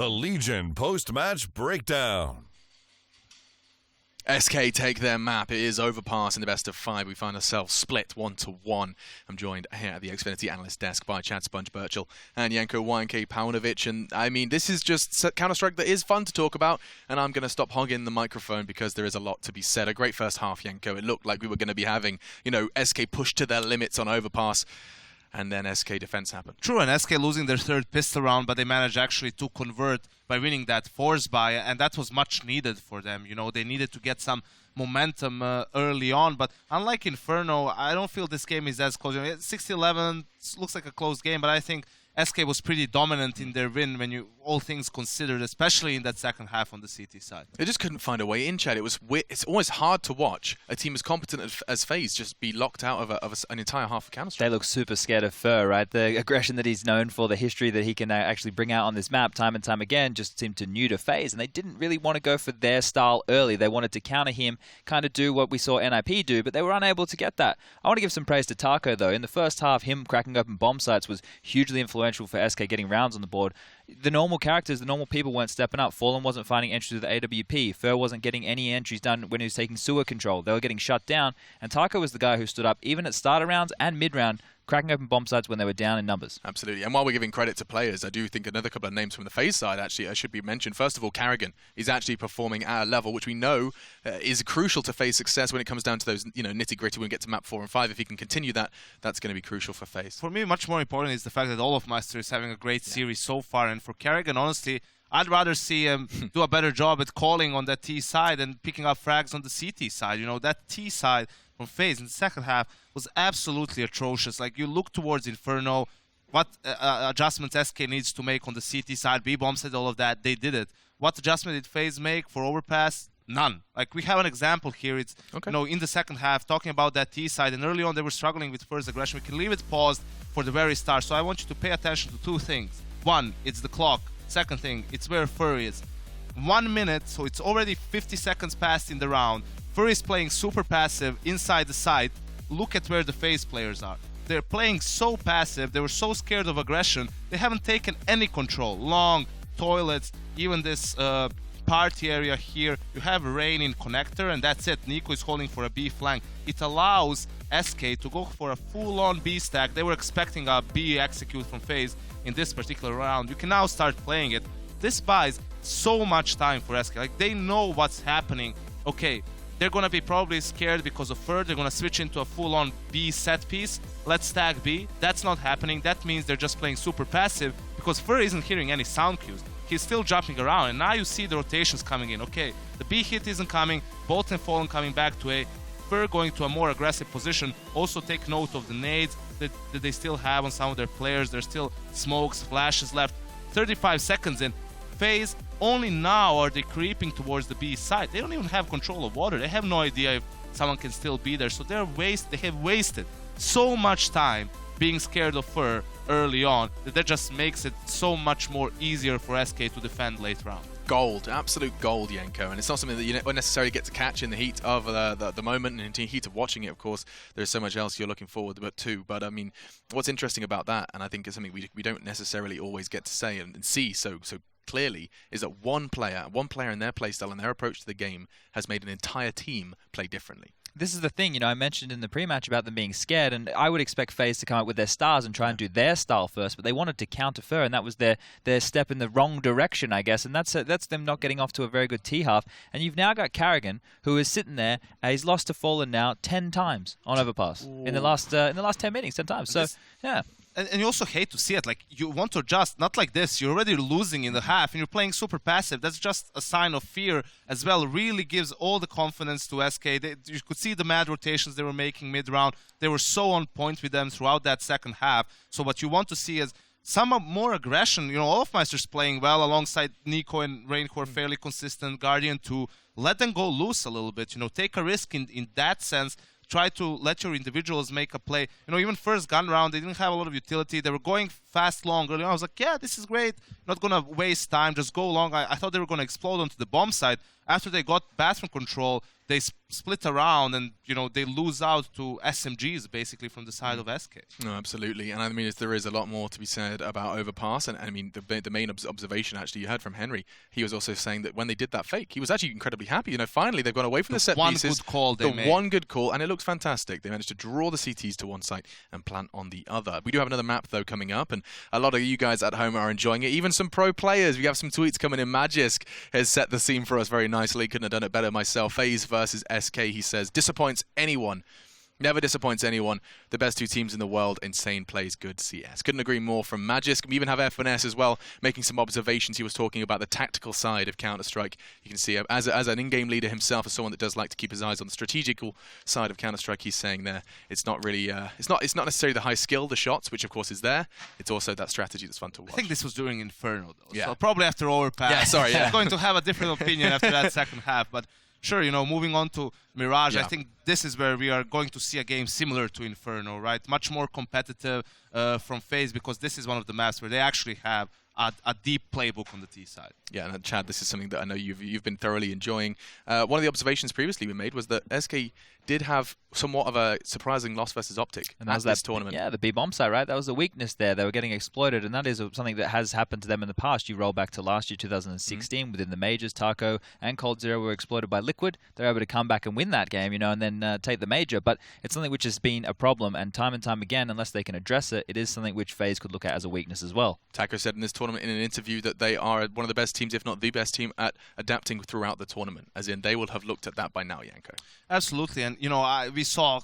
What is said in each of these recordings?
the Legion post-match breakdown. SK take their map. It is Overpass in the best of 5. We find ourselves split 1-1. I'm joined here at the Xfinity Analyst Desk by Chad Sponge Birchall and Yanko YNK Paunovic. And I mean, this is just Counter-Strike that is fun to talk about. And I'm going to stop hogging the microphone because there is a lot to be said. A great first half, Yanko. It looked like we were going to be having, you know, SK pushed to their limits on Overpass. And then SK defense happened. True, and SK losing their third pistol round, but they managed actually to convert by winning that force buy, and that was much needed for them. You know, they needed to get some momentum early on, but unlike Inferno, I don't feel this game is as close. 60-11 looks like a close game, but I think SK was pretty dominant in their win when you all things considered, especially in that second half on the CT side. They just couldn't find a way in, Chad. It's always hard to watch a team as competent as FaZe just be locked out of an entire half of Counter-Strike. They look super scared of Fur, right? The aggression that he's known for, the history that he can actually bring out on this map time and time again just seemed to new to FaZe, and they didn't really want to go for their style early. They wanted to counter him, kind of do what we saw NIP do, but they were unable to get that. I want to give some praise to Taco, though. In the first half, him cracking open bomb sites was hugely influential for SK getting rounds on the board. The normal characters, the normal people weren't stepping up. Fallen wasn't finding entries with the AWP. Fur wasn't getting any entries done when he was taking sewer control. They were getting shut down. And Taco was the guy who stood up even at starter rounds and mid-round, cracking open bomb sites when they were down in numbers. Absolutely. And while we're giving credit to players, I do think another couple of names from the FaZe side actually should be mentioned. First of all, Kerrigan is actually performing at a level which we know is crucial to FaZe success when it comes down to those, you know, nitty-gritty when we get to map 4 and 5. If he can continue that, that's going to be crucial for FaZe. For me, much more important is the fact that Olaf Meister is having a great series so far, and for Kerrigan, honestly, I'd rather see him do a better job at calling on that T side and picking up frags on the CT side. You know, that T side from FaZe in the second half was absolutely atrocious. Like, you look towards Inferno, what adjustments SK needs to make on the CT side, B-bomb said all of that, they did it. What adjustment did FaZe make for Overpass? None. Like, we have an example here. It's, you know, in the second half, talking about that T side, and early on they were struggling with first aggression. We can leave it paused for the very start. So I want you to pay attention to two things. One, it's the clock. Second thing, it's where Fur is. 1 minute, so it's already 50 seconds passed in the round. Fur is playing super passive inside the site. Look at where the FaZe players are. They're playing so passive, they were so scared of aggression, they haven't taken any control. Long, toilets, even this party area here. You have Rain in connector, and that's it. Nico is holding for a B flank. It allows SK to go for a full-on B stack. They were expecting a B execute from FaZe in this particular round. You can now start playing it. This buys so much time for SK. Like, they know what's happening. Okay, they're going to be probably scared because of Fur. They're going to switch into a full-on B set piece. Let's stack B. That's not happening. That means they're just playing super passive because Fur isn't hearing any sound cues. He's still jumping around, and now you see the rotations coming in. Okay, the B hit isn't coming. Bolt and Fallen coming back to A. Fur going to a more aggressive position. Also take note of the nades that they still have on some of their players. There's still smokes, flashes left. 35 seconds in. FaZe, only now are they creeping towards the B side. They don't even have control of water. They have no idea if someone can still be there. So they have wasted so much time being scared of Fur early on that just makes it so much more easier for SK to defend late round. Gold, absolute gold, Yanko, and it's not something that you don't necessarily get to catch in the heat of the moment, and in the heat of watching it. Of course, there's so much else you're looking forward to. But I mean, what's interesting about that, and I think it's something we don't necessarily always get to say and see so clearly, is that one player in their playstyle and their approach to the game has made an entire team play differently. This is the thing, you know, I mentioned in the pre-match about them being scared, and I would expect FaZe to come up with their stars and try and do their style first, but they wanted to counter Fur, and that was their step in the wrong direction, I guess, and that's them not getting off to a very good T-half. And you've now got Kerrigan, who is sitting there, he's lost to Fallen now 10 times on Overpass in the last 10 meetings, 10 times. So, yeah. And you also hate to see it. Like, you want to adjust, not like this. You're already losing in the half, and you're playing super passive. That's just a sign of fear as well. Really gives all the confidence to SK. You could see the mad rotations they were making mid-round. They were so on point with them throughout that second half. So what you want to see is some more aggression. You know, Olaf Meister's playing well alongside Nico and Rain, who are fairly consistent. Guardian too. Let them go loose a little bit. You know, take a risk in that sense. Try to let your individuals make a play. You know, even first gun round, they didn't have a lot of utility. They were going fast long early on. I was like, yeah, this is great. Not going to waste time. Just go long. I thought they were going to explode onto the bomb side. after they got bathroom control, they split around and, you know, they lose out to SMGs basically from the side of SK. No, absolutely. And I mean, there is a lot more to be said about Overpass. And I mean, the main observation actually you heard from Henry, he was also saying that when they did that fake, he was actually incredibly happy. You know, finally they've gone away from the set pieces. One good call they made. One good call, and it looks fantastic. They managed to draw the CTs to one site and plant on the other. We do have another map though coming up, and a lot of you guys at home are enjoying it. Even some pro players. We have some tweets coming in. Magisk has set the scene for us very nicely. Couldn't have done it better myself. FaZe versus SK, he says, disappoints anyone. Never disappoints anyone. The best two teams in the world. Insane plays good CS. Couldn't agree more from Magisk. We even have F1S as well, making some observations. He was talking about the tactical side of Counter-Strike. You can see as an in-game leader himself, as someone that does like to keep his eyes on the strategical side of Counter-Strike, he's saying there, it's not really, it's not necessarily the high skill, the shots, which of course is there. It's also that strategy that's fun to watch. I think this was during Inferno though. Yeah. So probably after Overpass. Yeah, sorry. Yeah. I'm going to have a different opinion after that second half, but. Sure, you know, moving on to Mirage, I think this is where we are going to see a game similar to Inferno, right? Much more competitive from FaZe, because this is one of the maps where they actually have a deep playbook on the T side. Yeah, and Chad, this is something that I know you've been thoroughly enjoying. One of the observations previously we made was that SK did have somewhat of a surprising loss versus Optic at this tournament. Yeah, the B bomb site, right? That was the weakness there. They were getting exploited, and that is something that has happened to them in the past. You roll back to last year, 2016, within the majors, Taco and Coldzera were exploited by Liquid. They're able to come back and win that game, you know, and then take the major. But it's something which has been a problem, and time again, unless they can address it, it is something which FaZe could look at as a weakness as well. Taco said in this tournament in an interview that they are one of the best teams, if not the best team, at adapting throughout the tournament, as in they will have looked at that by now, Yanko. Absolutely, and you know, we saw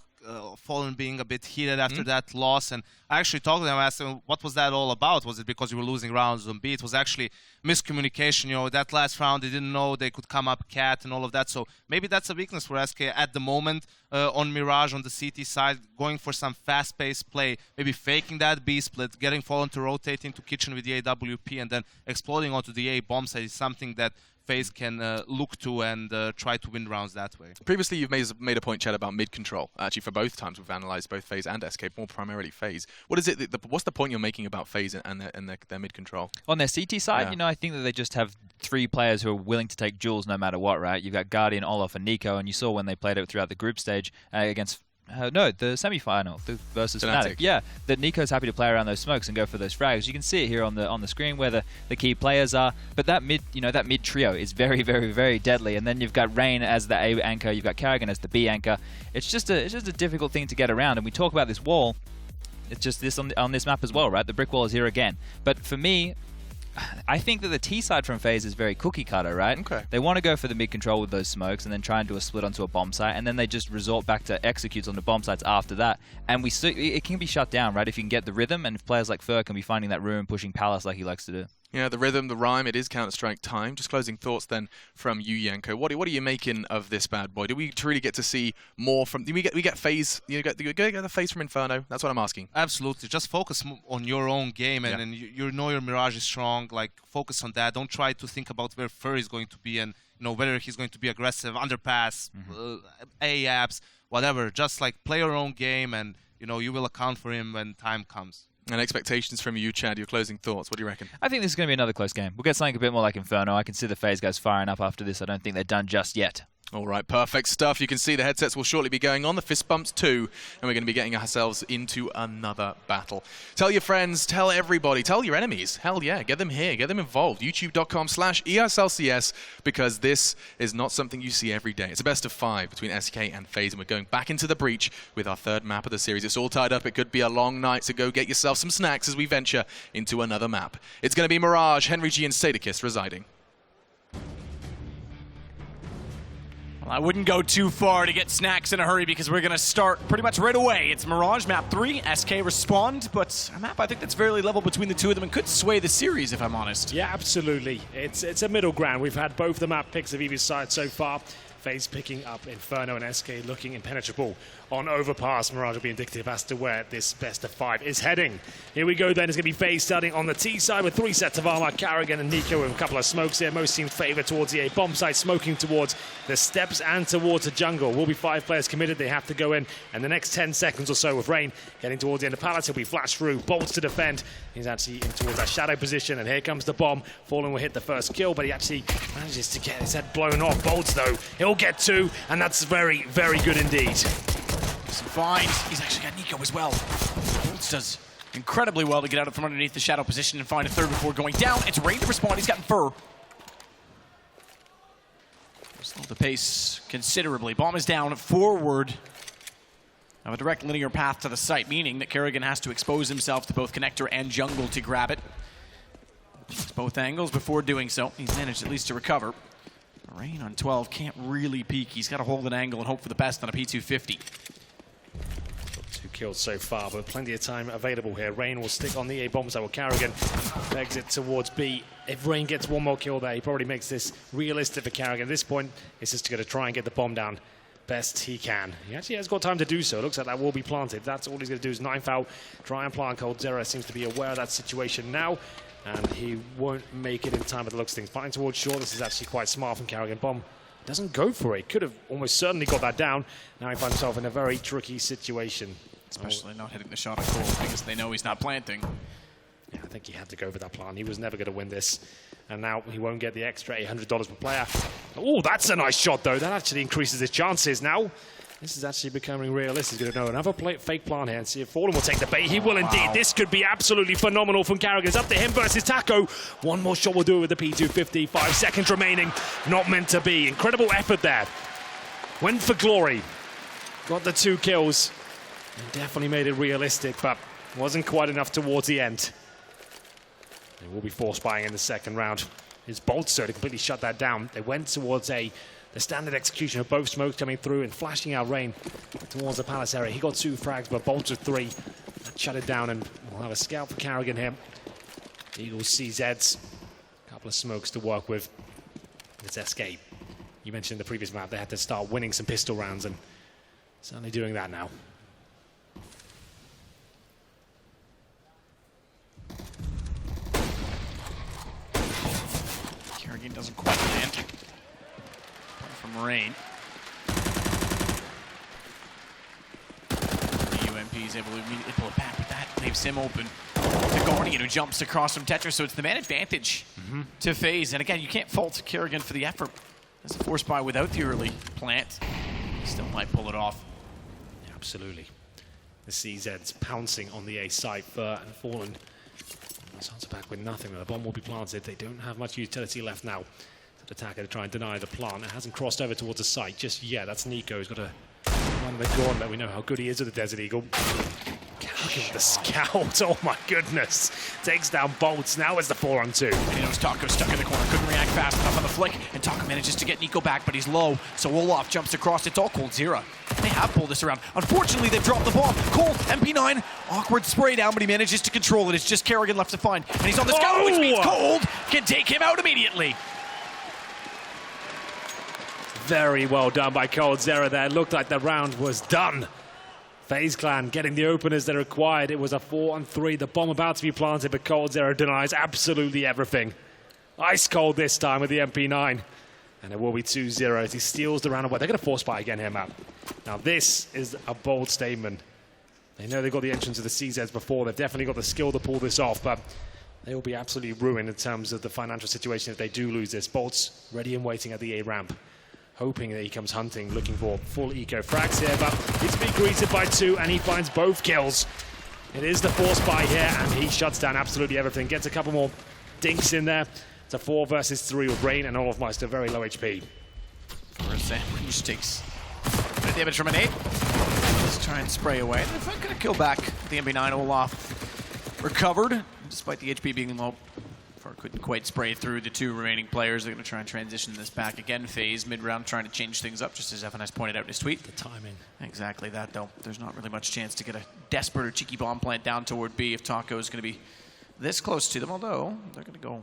Fallen being a bit heated after that loss, and I actually talked to them. I asked them, what was that all about? Was it because you were losing rounds on B? It was actually miscommunication. You know, that last round they didn't know they could come up cat and all of that. So maybe that's a weakness for SK at the moment on Mirage on the CT side, going for some fast-paced play, maybe faking that B split, getting Fallen to rotate into kitchen with the AWP, and then exploding onto the A bomb side is something that FaZe can look to and try to win rounds that way. Previously, you've made a point, Chad, about mid-control. Actually, for both times, we've analysed both FaZe and SK, more primarily FaZe. What is it? What's the point you're making about FaZe and their mid-control? On their CT side, you know, I think that they just have three players who are willing to take duels no matter what, right? You've got Guardian, Olaf, and Nico, and you saw when they played it throughout the group stage against... no, the semi-final versus Fnatic. Yeah, that Nico's happy to play around those smokes and go for those frags. You can see it here on the screen where the key players are. But that mid trio is very, very, very deadly. And then you've got Rain as the A anchor, you've got Kerrigan as the B anchor. It's just a difficult thing to get around. And we talk about this wall. It's just this on this map as well, right? The brick wall is here again. But for me, I think that the T side from FaZe is very cookie cutter, right? Okay. They want to go for the mid control with those smokes and then try and do a split onto a bomb site, and then they just resort back to executes on the bomb sites after that. And it can be shut down, right? If you can get the rhythm, and if players like Fur can be finding that room, pushing Palace like he likes to do. Yeah, the rhythm, the rhyme, it is Counter-Strike time. Just closing thoughts then from you, Yanko. What are you making of this bad boy? Do we truly get to see more from... Do we get FaZe? Do you get the FaZe from Inferno? That's what I'm asking. Absolutely. Just focus on your own game, and then you know your Mirage is strong. Like, focus on that. Don't try to think about where Fur is going to be and, you know, whether he's going to be aggressive, underpass, A-apps, whatever. Just, like, play your own game, and, you know, you will account for him when time comes. And expectations from you, Chad, your closing thoughts. What do you reckon? I think this is going to be another close game. We'll get something a bit more like Inferno. I can see the FaZe guys firing up after this. I don't think they're done just yet. All right, perfect stuff. You can see the headsets will shortly be going on, the fist bumps too, and we're going to be getting ourselves into another battle. Tell your friends, tell everybody, tell your enemies. Hell yeah, get them here, get them involved. YouTube.com/ESLCS, because this is not something you see every day. It's a best of 5 between SK and FaZe, and we're going back into the breach with our third map of the series. It's all tied up. It could be a long night, so go get yourself some snacks as we venture into another map. It's going to be Mirage, Henry G, and Sadakist residing. I wouldn't go too far to get snacks in a hurry, because we're going to start pretty much right away. It's Mirage, map 3, SK respond, but a map I think that's fairly level between the two of them and could sway the series, if I'm honest. Yeah, absolutely. It's a middle ground. We've had both the map picks of either side so far. FaZe picking up Inferno and SK looking impenetrable on overpass. Mirage will be indicative as to where this best of 5 is heading. Here we go then. It's going to be FaZe starting on the T side with 3 sets of armor. Kerrigan and Nico with a couple of smokes here. Most teams favor towards the A bomb site, smoking towards the steps and towards the jungle. Will be 5 players committed. They have to go in. And the next 10 seconds or so with Rain getting towards the end of Palace. He'll be flashed through. Bolts to defend. He's actually in towards that shadow position. And here comes the bomb. Fallen will hit the first kill, but he actually manages to get his head blown off. Bolts though, he'll get 2, and that's very, very good indeed. Some finds. He's actually got Nico as well. Bolts does incredibly well to get out from underneath the shadow position and find a third before going down. It's Rain to respond. He's got Fur. Slowed the pace considerably. Bomb is down forward. Have a direct linear path to the site, meaning that Kerrigan has to expose himself to both connector and jungle to grab it. Checks both angles before doing so. He's managed at least to recover. Rain on 12 can't really peek. He's got to hold an angle and hope for the best on a P250. 2 kills so far, but plenty of time available here. Rain will stick on the A bomb side with Kerrigan. Begs it towards B. If Rain gets 1 more kill there, he probably makes this realistic for Kerrigan. At this point, it's just going to try and get the bomb down best he can. He actually has got time to do so. It looks like that will be planted. That's all he's going to do is 9 foul, try and plant. Coldzera seems to be aware of that situation now, and he won't make it in time with the looks of things. Fighting towards short. This is actually quite smart from Kerrigan. Bomb doesn't go for it. Could have almost certainly got that down. Now he finds himself in a very tricky situation. Especially not hitting the shot at Cold because they know he's not planting. Yeah, I think he had to go for that plan. He was never going to win this. And now he won't get the extra $800 per player. Oh, that's a nice shot, though. That actually increases his chances now. This is actually becoming realistic. He's going to know another fake plan here and see if Fallen will take the bait. He will indeed. This could be absolutely phenomenal from Kerrigan. It's up to him versus Taco. 1 more shot will do it with the P250. 5 seconds remaining. Not meant to be. Incredible effort there. Went for glory. Got the 2 kills. And definitely made it realistic, but wasn't quite enough towards the end. They will be force buying in the second round. His bolts to completely shut that down. They went towards the standard execution of both smokes coming through and flashing out Rain towards the Palace area. He got 2 frags, but bolts of 3. That shut it down, and we'll have a scout for Kerrigan here. Eagles, CZs, a couple of smokes to work with. It's SK. You mentioned in the previous map they had to start winning some pistol rounds, and certainly doing that now. Kerrigan doesn't quite land. From Rain. The UMP is able to immediately pull it back, but that leaves him open. The Guardian who jumps across from Tetra, so it's the man advantage to FaZe. And again, you can't fault Kerrigan for the effort. As a force buy without the early plant, still might pull it off. Yeah, absolutely. The CZ's pouncing on the A site. Fur and Fallen. Sounds back with nothing. The bomb will be planted. They don't have much utility left now. Attacker to try and deny the plant. It hasn't crossed over towards the site just yet. That's Nico. He's got to run the gauntlet. We know how good he is with the Desert Eagle. Look at the scout. Oh my goodness. Takes down Bolts. Now it's the 4-on-2. And he knows Taco stuck in the corner. Couldn't react fast enough on the flick. And Taco manages to get Nico back, but he's low. So Olaf jumps across. It's all Coldzera. They have pulled this around. Unfortunately, they've dropped the bomb. Cole, MP9, awkward spray down, but he manages to control it. It's just Kerrigan left to find. And he's on the scout, which means Cold can take him out immediately. Very well done by Coldzera there. Looked like the round was done. FaZe Clan getting the openers they required. It was a 4-on-3. The bomb about to be planted, but Coldzera denies absolutely everything. Ice cold this time with the MP9. And it will be 2-0 as he steals the round away. They're going to force buy again here, Matt. Now this is a bold statement. They know they've got the entrance of the CZs before. They've definitely got the skill to pull this off, but they will be absolutely ruined in terms of the financial situation if they do lose this. Bolts ready and waiting at the A ramp, hoping that he comes hunting, looking for full eco frags here, but he's being greeted by 2, and he finds both kills. It is the force buy here, and he shuts down absolutely everything. Gets a couple more dinks in there. It's a 4 versus 3 with Rain and Olaf Meister, very low HP. Sandwich takes the damage from an 8. Let's try and spray away. If I'm going to kill back the MB9, Olaf recovered, despite the HP being low. Couldn't quite spray through the 2 remaining players. They're going to try and transition this back again. FaZe mid-round trying to change things up, just as FNS pointed out in his tweet. The timing. Exactly that, though. There's not really much chance to get a desperate or cheeky bomb plant down toward B if Taco is going to be this close to them, although they're going to go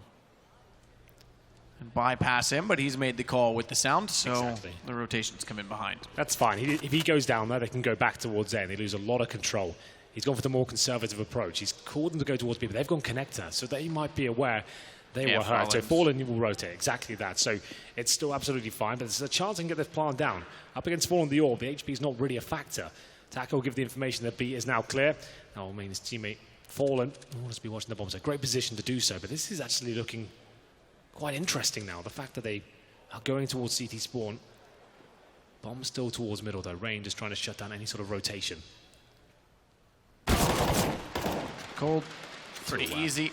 and bypass him, but he's made the call with the sound, so Exactly. the rotations come in behind. That's fine. If he goes down there, they can go back towards A and they lose a lot of control. He's gone for the more conservative approach. He's called them to go towards B, but they've gone connector, so they might be aware they were hurt. So Fallen will rotate, exactly that. So it's still absolutely fine, but there's a chance they can get this plan down. Up against Fallen the Orb, the HP is not really a factor. Taco will give the information that B is now clear. Now will mean his teammate Fallen will just be watching the bombs. A great position to do so, but this is actually looking quite interesting now. The fact that they are going towards CT spawn. Bomb still towards middle though. Rain just trying to shut down any sort of rotation. Cold, pretty easy.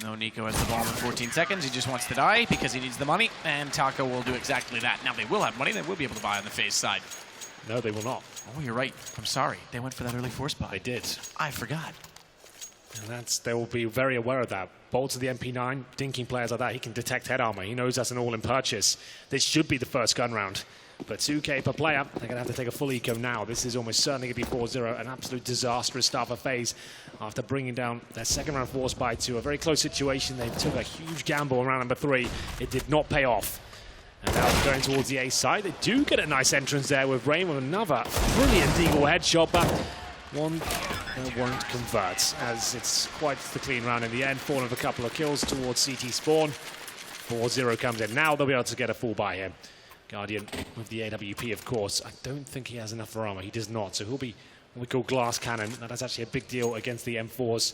No, Nico has the bomb in 14 seconds. He just wants to die because he needs the money, and Taco will do exactly that. Now they will have money. They will be able to buy on the FaZe side. No, they will not. Oh, you're right. I'm sorry. They went for that early force buy. They did. I forgot. And they will be very aware of that. Bolt to the MP9, dinking players like that, he can detect head armor. He knows that's an all-in purchase. This should be the first gun round. But 2K per player, they're going to have to take a full eco now. This is almost certainly going to be 4-0, an absolute disastrous start for FaZe after bringing down their second round force buy to a very close situation. They took a huge gamble in round number 3. It did not pay off. And now going towards the A side, they do get a nice entrance there with Rain with another brilliant eagle headshot, but one that won't convert, as it's quite the clean round in the end. Fallen with a couple of kills towards CT spawn. 4-0 comes in. Now they'll be able to get a full buy here. Guardian with the AWP, of course. I don't think he has enough for armor. He does not. So he'll be what we call glass cannon. That is actually a big deal against the M4s.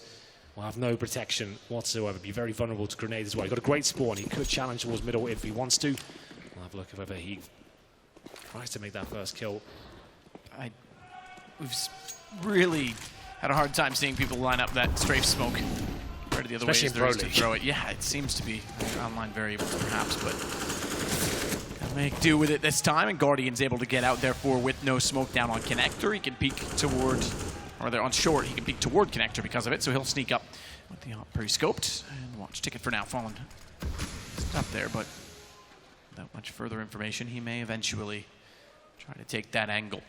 Will have no protection whatsoever. Be very vulnerable to grenades as well. He's got a great spawn. He could challenge towards middle if he wants to. We'll have a look at whether he tries to make that first kill. We've really had a hard time seeing people line up that strafe smoke. Right the other way is there is to throw it. Yeah, it seems to be an online variable perhaps, but gotta make do with it this time. And Guardian's able to get out therefore with no smoke down on connector. He can peek toward, or they're on short. He can peek toward connector because of it. So he'll sneak up with the op pre-scoped and watch ticket for now. Fallen up there, but without much further information, he may eventually try to take that angle.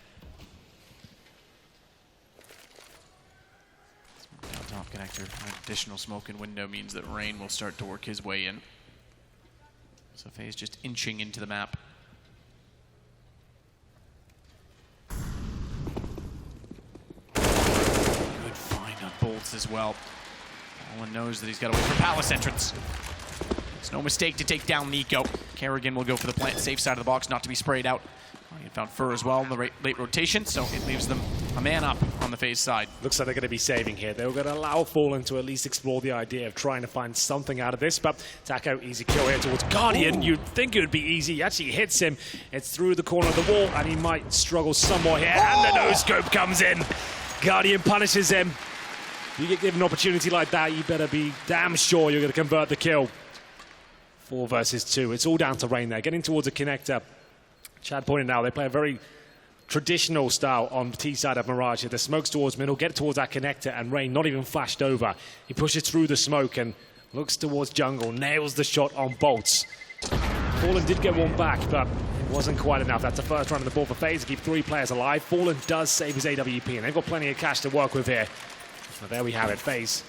Top connector. Additional smoke and window means that Rain will start to work his way in. So FaZe just inching into the map. Good find on bolts as well. Fallen knows that he's got to wait for Palace entrance. It's no mistake to take down Nico. Kerrigan will go for the plant safe side of the box, not to be sprayed out. He found Fur as well in the late rotation, so it leaves them a man up on the FaZe side. Looks like they're going to be saving here. They were going to allow Fallen to at least explore the idea of trying to find something out of this, but Taco, easy kill here towards Guardian. You'd think it would be easy. He actually hits him. It's through the corner of the wall, and he might struggle somewhat here, and the no-scope comes in. Guardian punishes him. If you get given an opportunity like that, you better be damn sure you're going to convert the kill. 4 versus 2. It's all down to Rain there. Getting towards a connector. Chad pointed out, they play a very traditional style on the T side of Mirage here. The smoke's towards middle, get towards that connector, and Rain not even flashed over. He pushes through the smoke and looks towards jungle, nails the shot on bolts. Fallen did get one back, but it wasn't quite enough. That's the first run of the ball for FaZe to keep 3 players alive. Fallen does save his AWP, and they've got plenty of cash to work with here. So there we have it. FaZe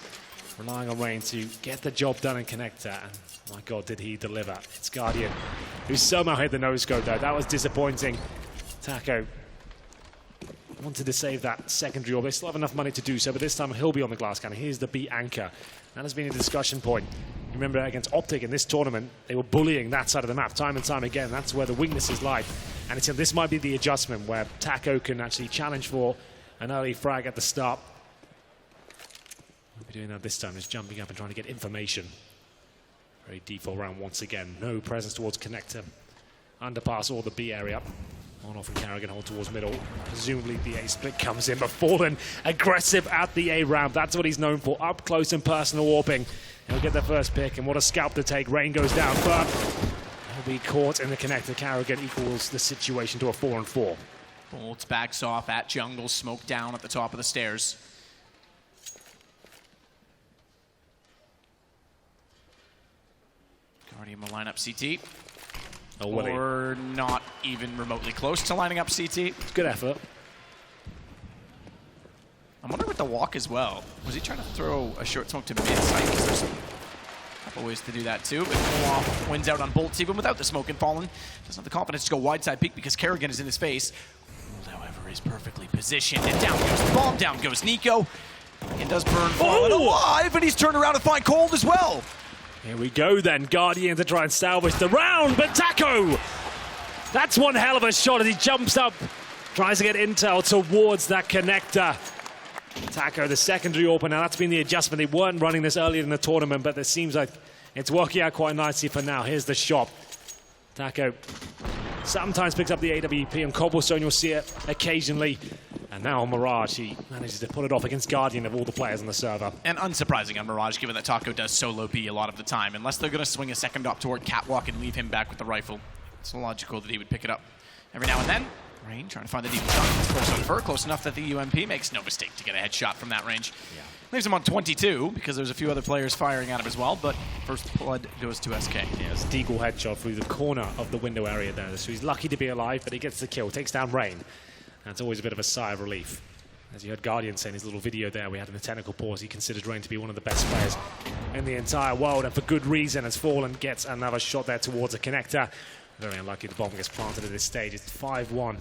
relying on Rain to get the job done in connector, and my God, did he deliver. It's Guardian, who somehow hit the no-scope though. That was disappointing. Taco wanted to save that secondary orb. They still have enough money to do so, but this time he'll be on the glass cannon. Here's the B anchor. That has been a discussion point. Remember against Optic in this tournament, they were bullying that side of the map time and time again. That's where the weaknesses lie. And it's, this might be the adjustment where Taco can actually challenge for an early frag at the start. We'll be doing that this time, just jumping up and trying to get information. Very default round once again. No presence towards connector. Underpass or the B area. Olaf and Kerrigan hold towards middle. Presumably the A split comes in, but Fallen aggressive at the A round. That's what he's known for. Up close and personal warping. He'll get the first pick, and what a scalp to take. Rain goes down, but he'll be caught in the connector. Kerrigan equals the situation to a 4-4. Bolts backs off at jungle, smoke down at the top of the stairs. Guardian will line up CT. Oh, or not even remotely close to lining up CT. It's good effort. I'm wondering with the walk as well. Was he trying to throw a short smoke to mid-side? Because there's Couple ways to do that too, but Olaf wins out on bolts even without the smoke and Fallen. Doesn't have the confidence to go wide side peek because Kerrigan is in his face. However, is perfectly positioned, and down goes the bomb, down goes Nico. And does burn Fallen alive, and he's turned around to find Cold as well. Here we go then, Guardian to try and salvage the round, but Taco! That's one hell of a shot as he jumps up, tries to get intel towards that connector. Taco, the secondary open. Now that's been the adjustment. They weren't running this earlier in the tournament, but it seems like it's working out quite nicely for now. Here's the shot. Taco sometimes picks up the AWP on Cobblestone, you'll see it occasionally. And now on Mirage, he manages to pull it off against Guardian of all the players on the server. And unsurprising on Mirage, given that Taco does solo B a lot of the time. Unless they're going to swing a second up toward Catwalk and leave him back with the rifle. It's logical that he would pick it up every now and then. Rain trying to find the deep shot. Close on Fur, close enough that the UMP makes no mistake to get a headshot from that range. Yeah. Leaves him on 22 because there's a few other players firing at him as well, but first blood goes to SK. Yeah, it's a Deagle headshot through the corner of the window area there. So he's lucky to be alive, but he gets the kill, takes down Rain. That's always a bit of a sigh of relief. As you heard Guardian say in his little video there, we had in the technical pause, he considered Rain to be one of the best players in the entire world, and for good reason, as Fallen gets another shot there towards a connector. Very unlucky the bomb gets planted at this stage. It's 5-1.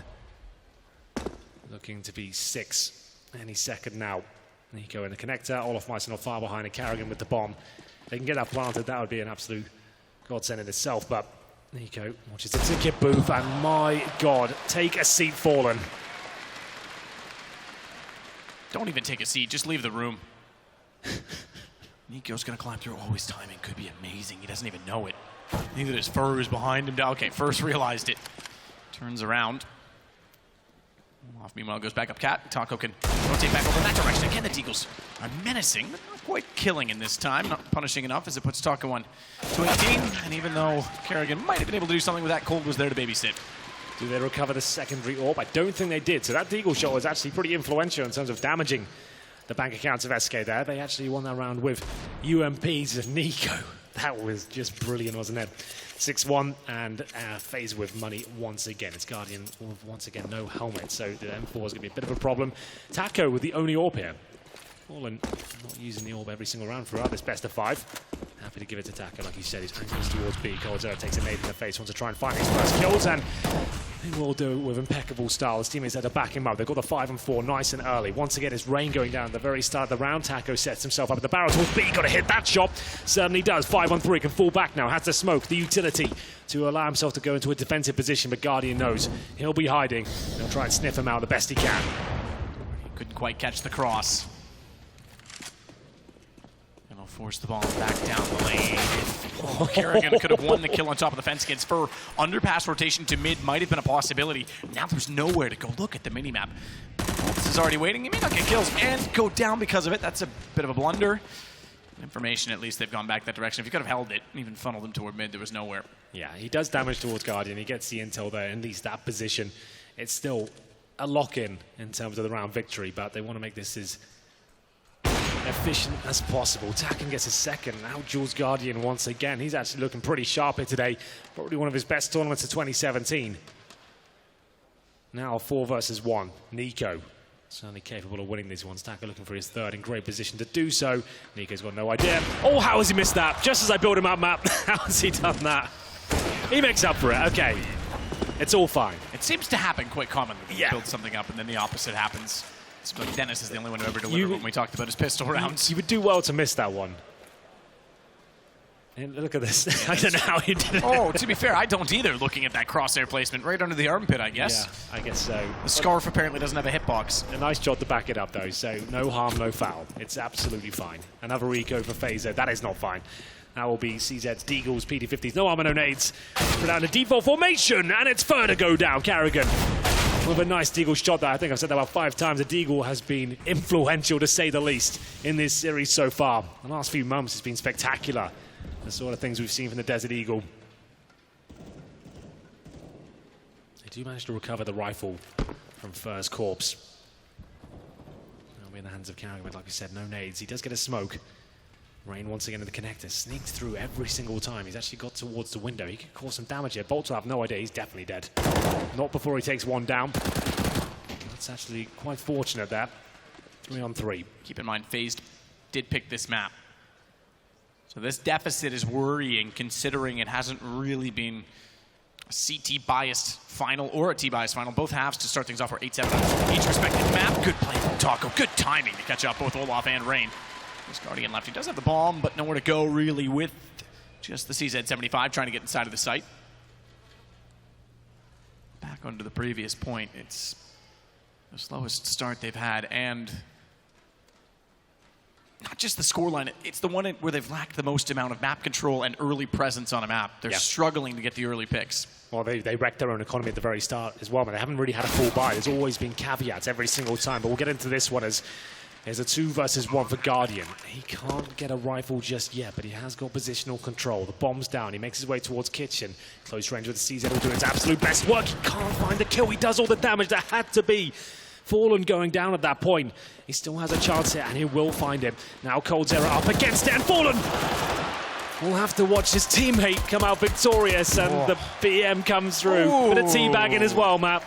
Looking to be 6 any second now. Nico in the connector, Olaf not far behind, and Kerrigan with the bomb. If they can get that planted, that would be an absolute godsend in itself, but Nico watches the ticket booth, and my God, take a seat, Fallen. Don't even take a seat, just leave the room. Nico's gonna climb through. Oh, his timing could be amazing. He doesn't even know it. Neither does Fur, who's behind him. Okay, first realized it. Turns around. Olaf, meanwhile, goes back up Cat. Taco can rotate back over in that direction. Again, the Deagles are menacing, but not quite killing in this time. Not punishing enough as it puts Taco on 218. And even though Kerrigan might have been able to do something with that, Cold was there to babysit. Do they recover the secondary orb? I don't think they did. So that Deagle shot was actually pretty influential in terms of damaging the bank accounts of SK there. They actually won that round with UMPs of Nico. That was just brilliant, wasn't it? 6-1, and FaZe with money once again. It's Guardian with, once again, no helmet, so the M4 is going to be a bit of a problem. Taco with the only orb here. Fallen not using the orb every single round throughout this best of 5. Happy to give it to Taco, like he said. He's angles towards B. Coldzera takes a nade in the face, wants to try and find his first kills, and he will do it with impeccable style. His teammates had to back him up. They've got the 5 and 4 nice and early. Once again, it's Rain going down at the very start of the round. Taco sets himself up at the barrel towards B. Got to hit that shot. Certainly does. 5 on 3, can fall back now. Has to smoke the utility to allow himself to go into a defensive position, but Guardian knows he'll be hiding. He'll try and sniff him out the best he can. He couldn't quite catch the cross. And he'll force the ball back down the lane. Oh, Kerrigan could have won the kill on top of the fence against Fur. Underpass rotation to mid might have been a possibility. Now there's nowhere to go. Look at the minimap. This is already waiting. He may not get kills and go down because of it. That's a bit of a blunder. Information, at least they've gone back that direction. If you could have held it, even funneled him toward mid, there was nowhere. Yeah, he does damage towards Guardian. He gets the intel there, at least that position. It's still a lock-in terms of the round victory, but they want to make this as efficient as possible. Tacken gets a second. Now Jules Guardian once again. He's actually looking pretty sharp here today. Probably one of his best tournaments of 2017. Now 4 versus 1. Nico. Certainly capable of winning these ones. Taco looking for his third, in great position to do so. Nico's got no idea. Oh, how has he missed that? Just as I build him up, map. How has he done that? He makes up for it. Okay. It's all fine. It seems to happen quite commonly. You build something up and then the opposite happens. It's like Dennis is the only one who ever delivered when we talked about his pistol rounds. You would do well to miss that one. And look at this. I don't know how he did it. Oh, to be fair, I don't either, looking at that crosshair placement. Right under the armpit, I guess. Yeah, I guess so. The scarf apparently doesn't have a hitbox. A nice shot to back it up, though. So no harm, no foul. It's absolutely fine. Another eco for FaZe. That is not fine. That will be CZ's, Deagles, PD50s. No armor, no nades. Put out a default formation, and it's Fur to go down. Kerrigan with a nice Deagle shot there. I think I've said that about 5 times. The Deagle has been influential, to say the least, in this series so far. The last few months has been spectacular. The sort of things we've seen from the Desert Eagle. They do manage to recover the rifle from Fur's corpse. That'll be in the hands of Kerrigan, but like we said, no nades. He does get a smoke. Rain once again in the connector, sneaked through every single time. He's actually got towards the window. He could cause some damage here. Bolt will have no idea. He's definitely dead. Not before he takes one down. That's actually quite fortunate there. 3 on 3. Keep in mind, FaZe did pick this map. So this deficit is worrying, considering it hasn't really been a CT-biased final or a T-biased final. Both halves to start things off are 8-7 each respective map. Good play from Taco. Good timing to catch up both Olaf and Rain. This Guardian left. He does have the bomb, but nowhere to go really with just the CZ-75 trying to get inside of the site. Back onto the previous point. It's the slowest start they've had, and not just the scoreline, it's the one where they've lacked the most amount of map control and early presence on a map. They're struggling to get the early picks. Well, they wrecked their own economy at the very start as well, but they haven't really had a full buy. There's always been caveats every single time, but we'll get into this one as there's a 2 versus 1 for Guardian. He can't get a rifle just yet, but he has got positional control. The bomb's down. He makes his way towards Kitchen. Close range with the CZ will do its absolute best work. He can't find the kill. He does all the damage that had to be. Fallen going down at that point. He still has a chance here, and he will find him. Now Coldzera up against it, and Fallen will have to watch his teammate come out victorious, and the BM comes through. Bit of teabagging as well, Matt.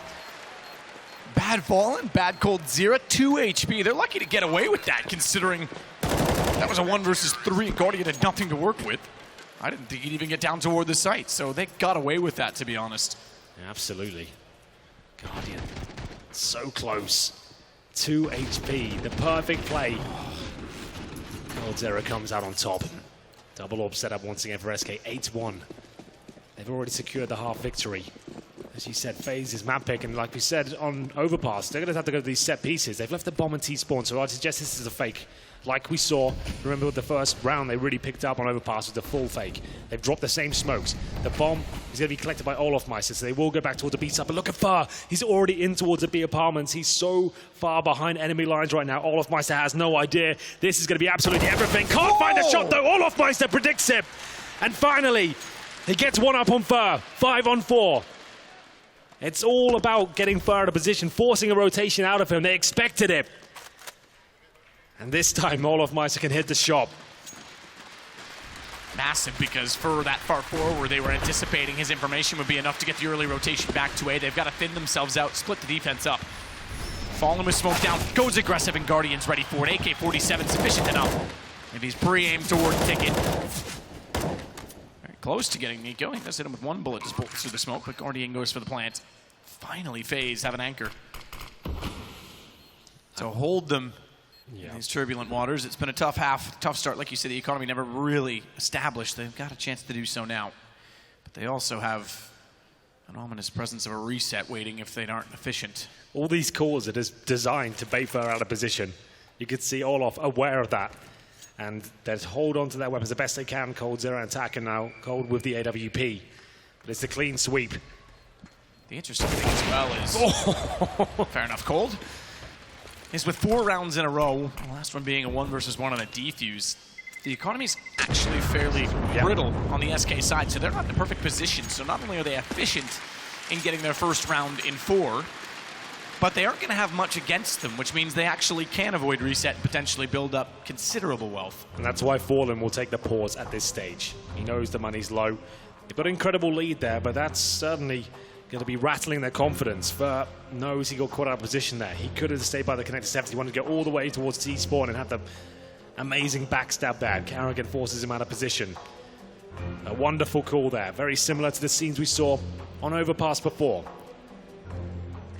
Bad Fallen, bad Coldzera, 2 HP. They're lucky to get away with that, considering that was a 1 versus 3. Guardian had nothing to work with. I didn't think he'd even get down toward the site, so they got away with that, to be honest. Absolutely. Guardian, so close. 2 HP, the perfect play. Coldzera comes out on top. Double orb set up once again for SK, 8-1. They've already secured the half victory. As you said, FaZe is map pick, and like we said on Overpass, they're going to have to go to these set pieces. They've left the bomb and T-spawn, so I'd suggest this is a fake. Like we saw, remember with the first round, they really picked up on Overpass with the full fake. They've dropped the same smokes. The bomb is going to be collected by Olaf Meister, so they will go back towards the B side. But look at Fur. He's already in towards the B apartments. He's so far behind enemy lines right now. Olaf Meister has no idea. This is going to be absolutely everything. Can't find a shot, though. Olaf Meister predicts it. And finally, he gets one up on Fur. 5 on 4. It's all about getting Fur out of position, forcing a rotation out of him. They expected it. And this time, Olaf Meister can hit the shot. Massive, because for that far forward, they were anticipating his information would be enough to get the early rotation back to A. They've got to thin themselves out, split the defense up. Fallen with smoke down, goes aggressive, and Guardian's ready for it. AK-47 sufficient enough. If he's pre-aimed toward Ticket. Very close to getting Nico. He does hit him with 1 bullet, just bolts through the smoke, but Guardian goes for the plant. Finally, FaZe have an anchor to hold them in these turbulent waters. It's been a tough start. Like you said, the economy never really established. They've got a chance to do so now. But they also have an ominous presence of a reset waiting if they aren't efficient. All these calls are just designed to bait Fur out of position. You could see Olaf aware of that. And they hold on to their weapons the best they can. Coldzera attacking now. Cold with the AWP. But it's a clean sweep. The interesting thing as well is, fair enough, Cold, is with 4 rounds in a row, the last one being a 1 versus 1 on a defuse, the economy's actually fairly brittle on the SK side, so they're not in the perfect position. So not only are they efficient in getting their first round in 4, but they aren't going to have much against them, which means they actually can avoid reset and potentially build up considerable wealth. And that's why Fallen will take the pause at this stage. He knows the money's low. They've got an incredible lead there, but that's certainly going to be rattling their confidence. Fur knows he got caught out of position there. He could have stayed by the connector 70. He wanted to go all the way towards T-spawn and have the amazing backstab there. Kerrigan forces him out of position. A wonderful call there. Very similar to the scenes we saw on Overpass before.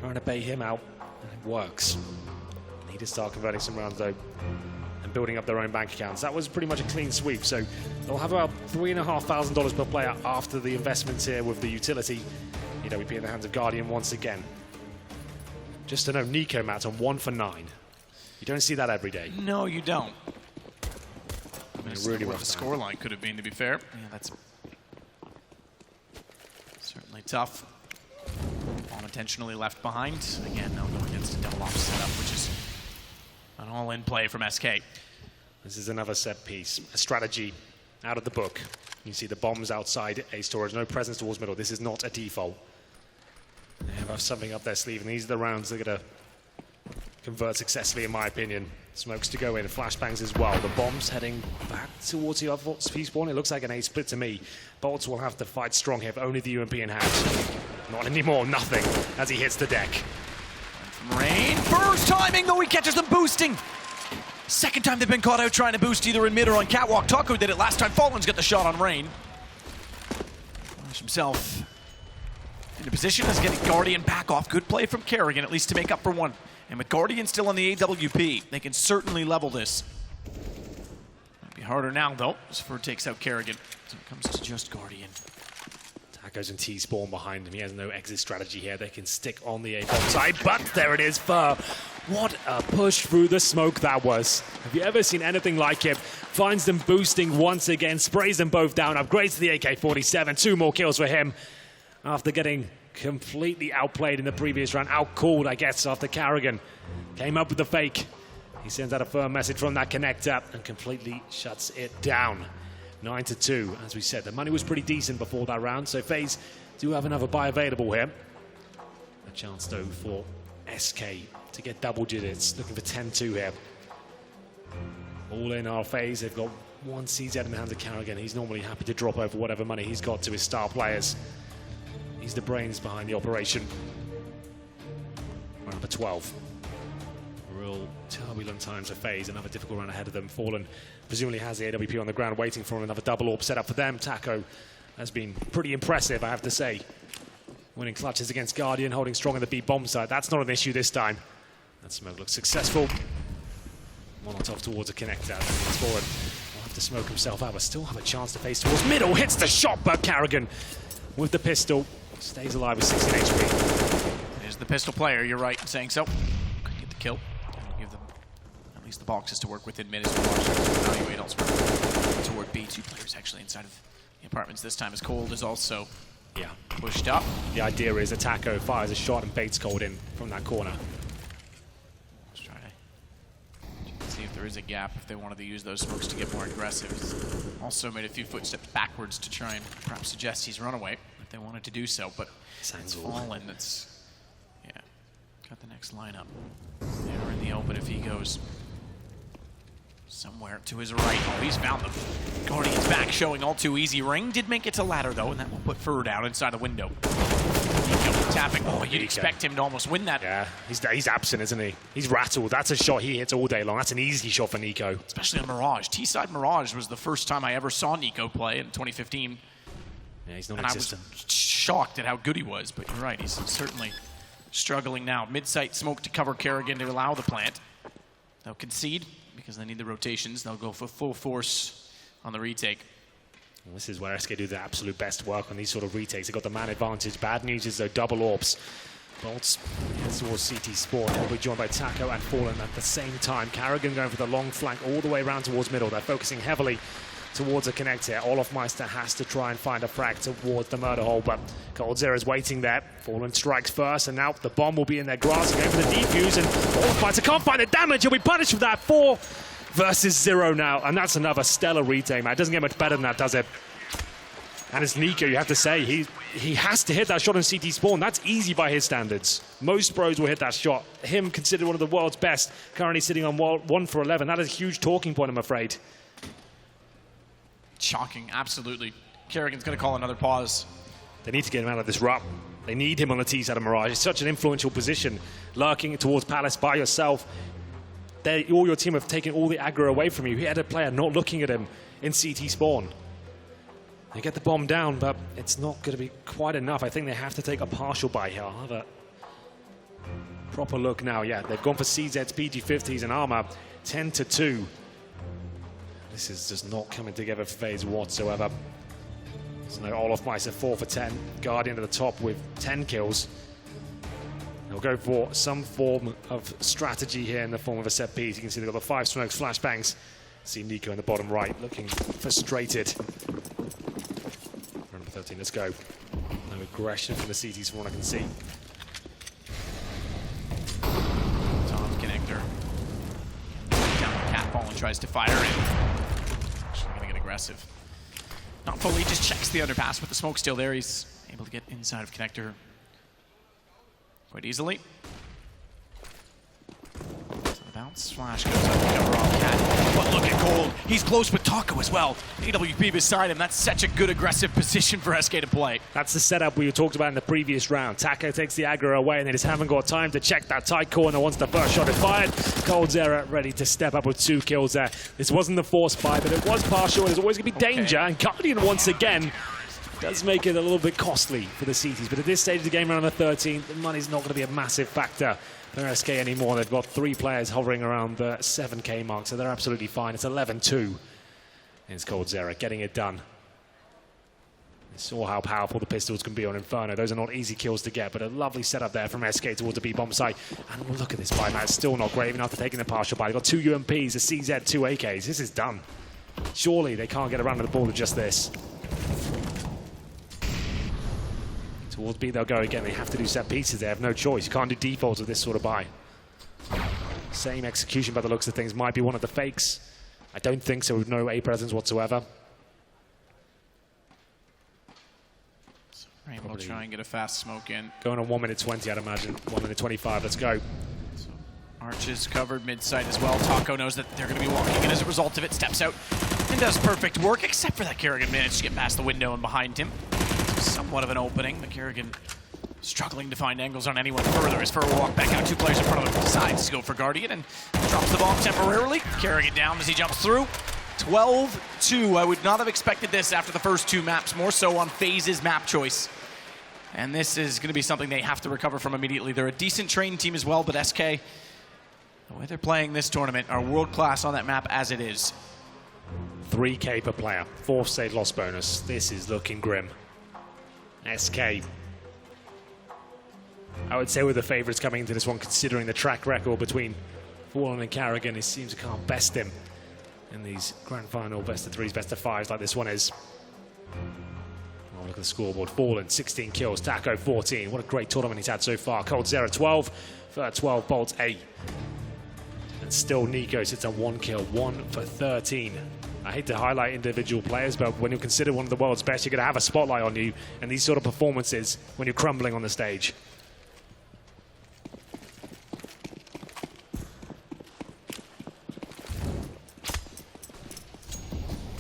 Trying to bait him out, and it works. Need to start converting some rounds though and building up their own bank accounts. That was pretty much a clean sweep, so they'll have about $3,500 per player after the investments here with the utility. EWP in the hands of Guardian once again. Just to know, Nico, Matt, on 1 for 9. You don't see that every day. No, you don't. Really what the scoreline could have been, to be fair. Yeah, that's certainly tough. Bomb intentionally left behind. Again, now going against a double off setup, which is an all-in play from SK. This is another set piece. A strategy out of the book. You see the bombs outside A storage, no presence towards middle. This is not a default. They have something up their sleeve, and these are the rounds they're going to convert successfully, in my opinion. Smokes to go in, flashbangs as well. The bombs heading back towards the other spawn. It looks like an A split to me. Bolts will have to fight strong here, if only the UMP in hand. Not anymore, nothing, as he hits the deck. Rain, first timing, though he catches them boosting. Second time they've been caught out trying to boost either in mid or on catwalk. Taco did it last time. Fallen's got the shot on Rain. Flash himself into position as getting Guardian back off. Good play from Kerrigan, at least to make up for one. And with Guardian still on the AWP, they can certainly level this. Might be harder now, though, as Fur takes out Kerrigan. So it comes to just Guardian. Taco's and T-Spawn behind him. He has no exit strategy here. They can stick on the A-bomb side, but there it is, Fur. What a push through the smoke that was. Have you ever seen anything like it? Finds them boosting once again, sprays them both down, upgrades to the AK-47. 2 more kills for him after getting completely outplayed in the previous round. Outcalled, I guess, after Kerrigan came up with the fake. He sends out a firm message from that connector and completely shuts it down. 9-2, as we said. The money was pretty decent before that round, so FaZe do have another buy available here. A chance, though, for SK to get double digits. Looking for 10-2 here. All in our FaZe. They've got 1 CZ in the hands of Kerrigan. He's normally happy to drop over whatever money he's got to his star players. He's the brains behind the operation. Round number 12. Real turbulent times for FaZe. Another difficult round ahead of them. Fallen presumably has the AWP on the ground waiting for another double AWP set up for them. Taco has been pretty impressive, I have to say. Winning clutches against Guardian, holding strong on the B bomb side. That's not an issue this time. That smoke looks successful. Molotov towards a connector. He's forward. Will have to smoke himself out, but still have a chance to face towards middle. Hits the shot, but Kerrigan with the pistol stays alive with 16 HP. There's the pistol player, you're right in saying so. Couldn't get the kill. That'll give them at least the boxes to work within mid as well. Evaluate elsewhere toward B. 2 players actually inside of the apartments this time, as Cold is also pushed up. The idea is that Taco fires a shot and baits Cold in from that corner. Let's try to see if there is a gap if they wanted to use those smokes to get more aggressive. He's also made a few footsteps backwards to try and perhaps suggest he's run away if they wanted to do so, but it's Fallen that's, got the next lineup. They're in the open if he goes somewhere to his right. Oh, he's found them. Guardian's back, showing all too easy. Ring did make it to ladder, though, and that will put Fur down inside the window. Nico tapping. Oh, you'd expect him to almost win that. Yeah, he's absent, isn't he? He's rattled. That's a shot he hits all day long. That's an easy shot for Nico. Especially on Mirage. T-side Mirage was the first time I ever saw Nico play in 2015. Yeah, he's non-existent. And I was shocked at how good he was, but you're right, he's certainly struggling now. Mid-site smoke to cover Kerrigan to allow the plant. They'll concede because they need the rotations. They'll go for full force on the retake. Well, this is where SK do the absolute best work on these sort of retakes. They've got the man advantage. Bad news is though double AWPs. Bolts heads towards CT Spawn. They'll be joined by Taco and Fallen at the same time. Kerrigan going for the long flank all the way around towards middle. They're focusing heavily towards a connector. Olaf has to try and find a frag towards the murder hole, but Coldzera is waiting there. Fallen strikes first, and now the bomb will be in their grasp. Going for the defuse, and Olaf can't find the damage. He'll be punished for that. 4 versus 0 now, and that's another stellar retake, man. It doesn't get much better than that, does it? And it's Nico, you have to say. He has to hit that shot on CT Spawn. That's easy by his standards. Most pros will hit that shot. Him considered one of the world's best, currently sitting on 1 for 11. That is a huge talking point, I'm afraid. Shocking, absolutely. Kerrigan's going to call another pause. They need to get him out of this rut. They need him on the T side of Mirage. It's such an influential position. Lurking towards Palace by yourself. All your team have taken all the aggro away from you. He had a player not looking at him in CT Spawn. They get the bomb down, but it's not going to be quite enough. I think they have to take a partial buy here. I'll have a proper look now. Yeah, they've gone for CZs, PG50s, and armor. 10-2. This is just not coming together for FaZe whatsoever. So no Olaf 4 for 10. Guardian at the top with 10 kills. They'll go for some form of strategy here in the form of a set piece. You can see they've got the 5 smokes, flashbangs. See Nico in the bottom right looking frustrated. Number 13, let's go. No aggression from the CTs from what I can see. Tom connector. Down the cat ball and tries to fire it. Actually going to get aggressive. Not fully, just checks the underpass with the smoke still there. He's able to get inside of connector quite easily. So bounce flash goes up to cover off Cat. But look at Cold. He's close with Taco as well. AWP beside him. That's such a good aggressive position for SK to play. That's the setup we talked about in the previous round. Taco takes the Agar away and they just haven't got time to check that tight corner once the first shot is fired. Coldzera ready to step up with 2 kills there. This wasn't the forced buy, but it was partial and there's always going to be danger. And Guardian once again does make it a little bit costly for the CTs. But at this stage of the game, round of 13, the money's not going to be a massive factor for SK anymore. They've got 3 players hovering around the 7K mark, so they're absolutely fine. It's 11-2. It's Coldzera getting it done. You saw how powerful the pistols can be on Inferno. Those are not easy kills to get, but a lovely setup there from SK towards the B-bomb site. And look at this buy, man. It's still not great, even after taking the partial buy. They've got 2 UMPs, a CZ, 2 AKs. This is done. Surely they can't get around to the ball with just this. Towards B they'll go again. They have to do set pieces. They have no choice. You can't do defaults with this sort of buy. Same execution by the looks of things. Might be one of the fakes. I don't think so, with no A presence whatsoever. Rainbow will try and get a fast smoke in. Going on 1:20, I'd imagine. 1:25. Let's go. So Arch is covered mid-site as well. Taco knows that they're going to be walking in as a result of it. Steps out and does perfect work, except for that Kerrigan managed to get past the window and behind him. Somewhat of an opening. The Kerrigan struggling to find angles on anyone further as Fur will walk back out. 2 players in front of him. Decides to go for Guardian and drops the bomb temporarily. Kerrigan down as he jumps through. 12-2. I would not have expected this after the first 2 maps, more so on FaZe's map choice. And this is going to be something they have to recover from immediately. They're a decent trained team as well, but SK, the way they're playing this tournament, are world-class on that map as it is. 3K per player. 4th save loss bonus. This is looking grim. SK, I would say, were the favourites coming into this one, considering the track record between Fallen and Kerrigan. It seems to can't best him in these grand final best of 3s, best of 5s like this one is. Oh, look at the scoreboard. Fallen 16 kills, Taco 14. What a great tournament he's had so far. Coldzera 12, 12 bolts 8. And still Nico sits on 1 kill, 1 for 13. I hate to highlight individual players, but when you consider one of the world's best, you're going to have a spotlight on you and these sort of performances when you're crumbling on the stage.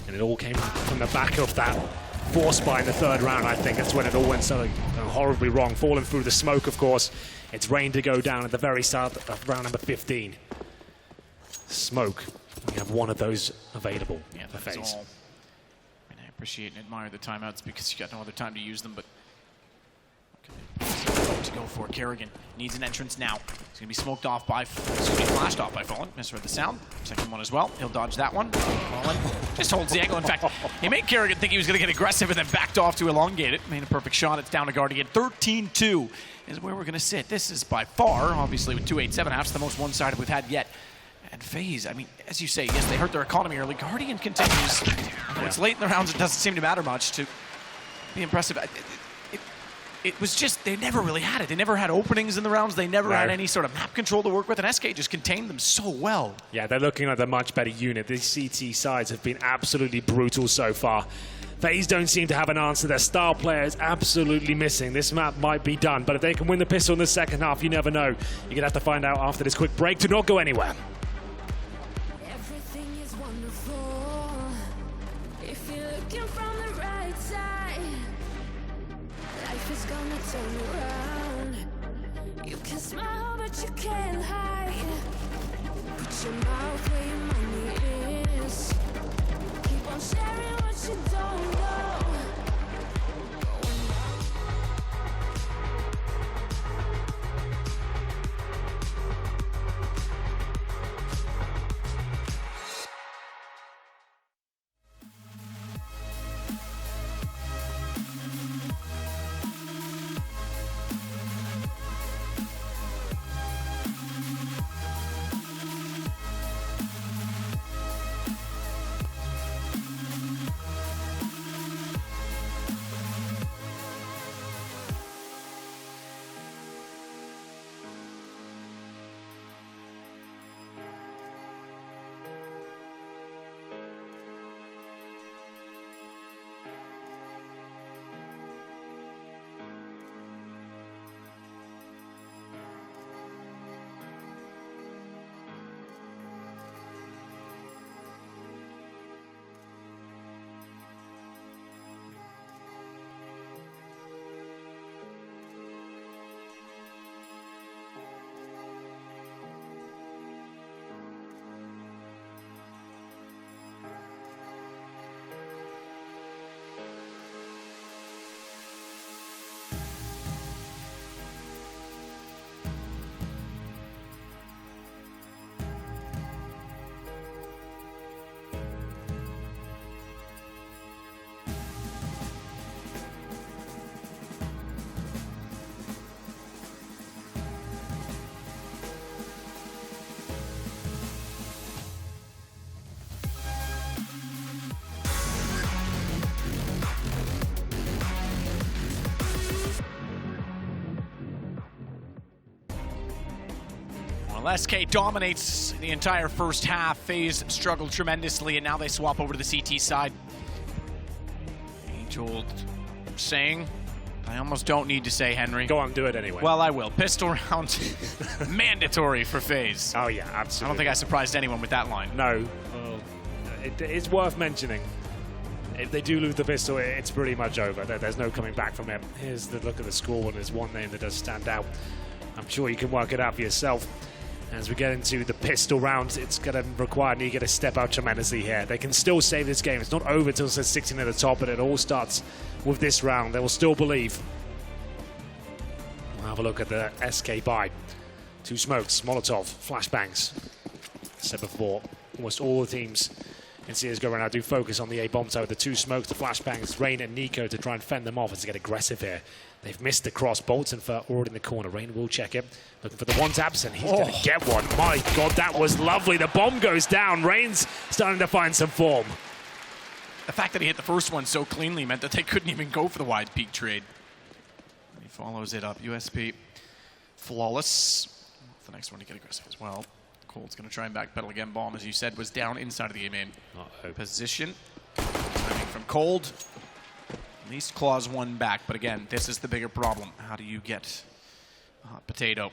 And it all came from the back of that force buy in the 3rd round, I think. That's when it all went so horribly wrong. Falling through the smoke, of course. It's rain to go down at the very start of round number 15. Smoke. We have one of those available for FaZe. And I appreciate and admire the timeouts because you got no other time to use them, but okay. To go for Kerrigan needs an entrance now. He's gonna be smoked off by, flashed off by Fallen. Misread the sound. 2nd one as well. He'll dodge that one. Fallen just holds the angle. In fact, he made Kerrigan think he was gonna get aggressive and then backed off to elongate it. Made a perfect shot. It's down to Guardian. 13-2 is where we're gonna sit. This is by far, obviously with 2-8-7-halves, the most one-sided we've had yet. And FaZe, I mean, as you say, yes, they hurt their economy early. Guardian continues. It's late in the rounds, it doesn't seem to matter much to be impressive. It was just, they never really had it. They never had openings in the rounds. They never had any sort of map control to work with, and SK just contained them so well. Yeah, they're looking like a much better unit. These CT sides have been absolutely brutal so far. FaZe don't seem to have an answer. Their star player is absolutely missing. This map might be done, but if they can win the pistol in the 2nd half, you never know. You're going to have to find out after this quick break. Do not go anywhere. You can't hide. Put your mouth where your money is. Keep on sharing what you don't know. Well, SK dominates the entire first half. FaZe struggled tremendously, and now they swap over to the CT side. Age-old saying, I almost don't need to say, Henry. Go on, do it anyway. Well, I will. Pistol round mandatory for FaZe. Oh yeah, absolutely. I don't think I surprised anyone with that line. No. Well, it's worth mentioning. If they do lose the pistol, it's pretty much over. There's no coming back from it. Here's the look at the score, and there's one name that does stand out. I'm sure you can work it out for yourself. As we get into the pistol rounds, it's going to require Nika to step out tremendously here. They can still save this game. It's not over until there's 16 at the top, but it all starts with this round. They will still believe. We'll have a look at the SK buy. 2 smokes, Molotov, Flashbangs. Said before, almost all the teams in CSGO right now do focus on the A-bomb tower. The 2 smokes, the Flashbangs, Rain and Nico to try and fend them off and to get aggressive here. They've missed the cross. Bolton for already in the corner. Rain will check it. Looking for the one taps, and he's going to get one. My God, that was lovely. The bomb goes down. Rain's starting to find some form. The fact that he hit the first one so cleanly meant that they couldn't even go for the wide peak trade. He follows it up. USP flawless. The next one to get aggressive as well. Cold's going to try and backpedal again. Bomb, as you said, was down inside of the A-main position. Timing from Cold. At least claws one back, but again, this is the bigger problem. How do you get a hot potato?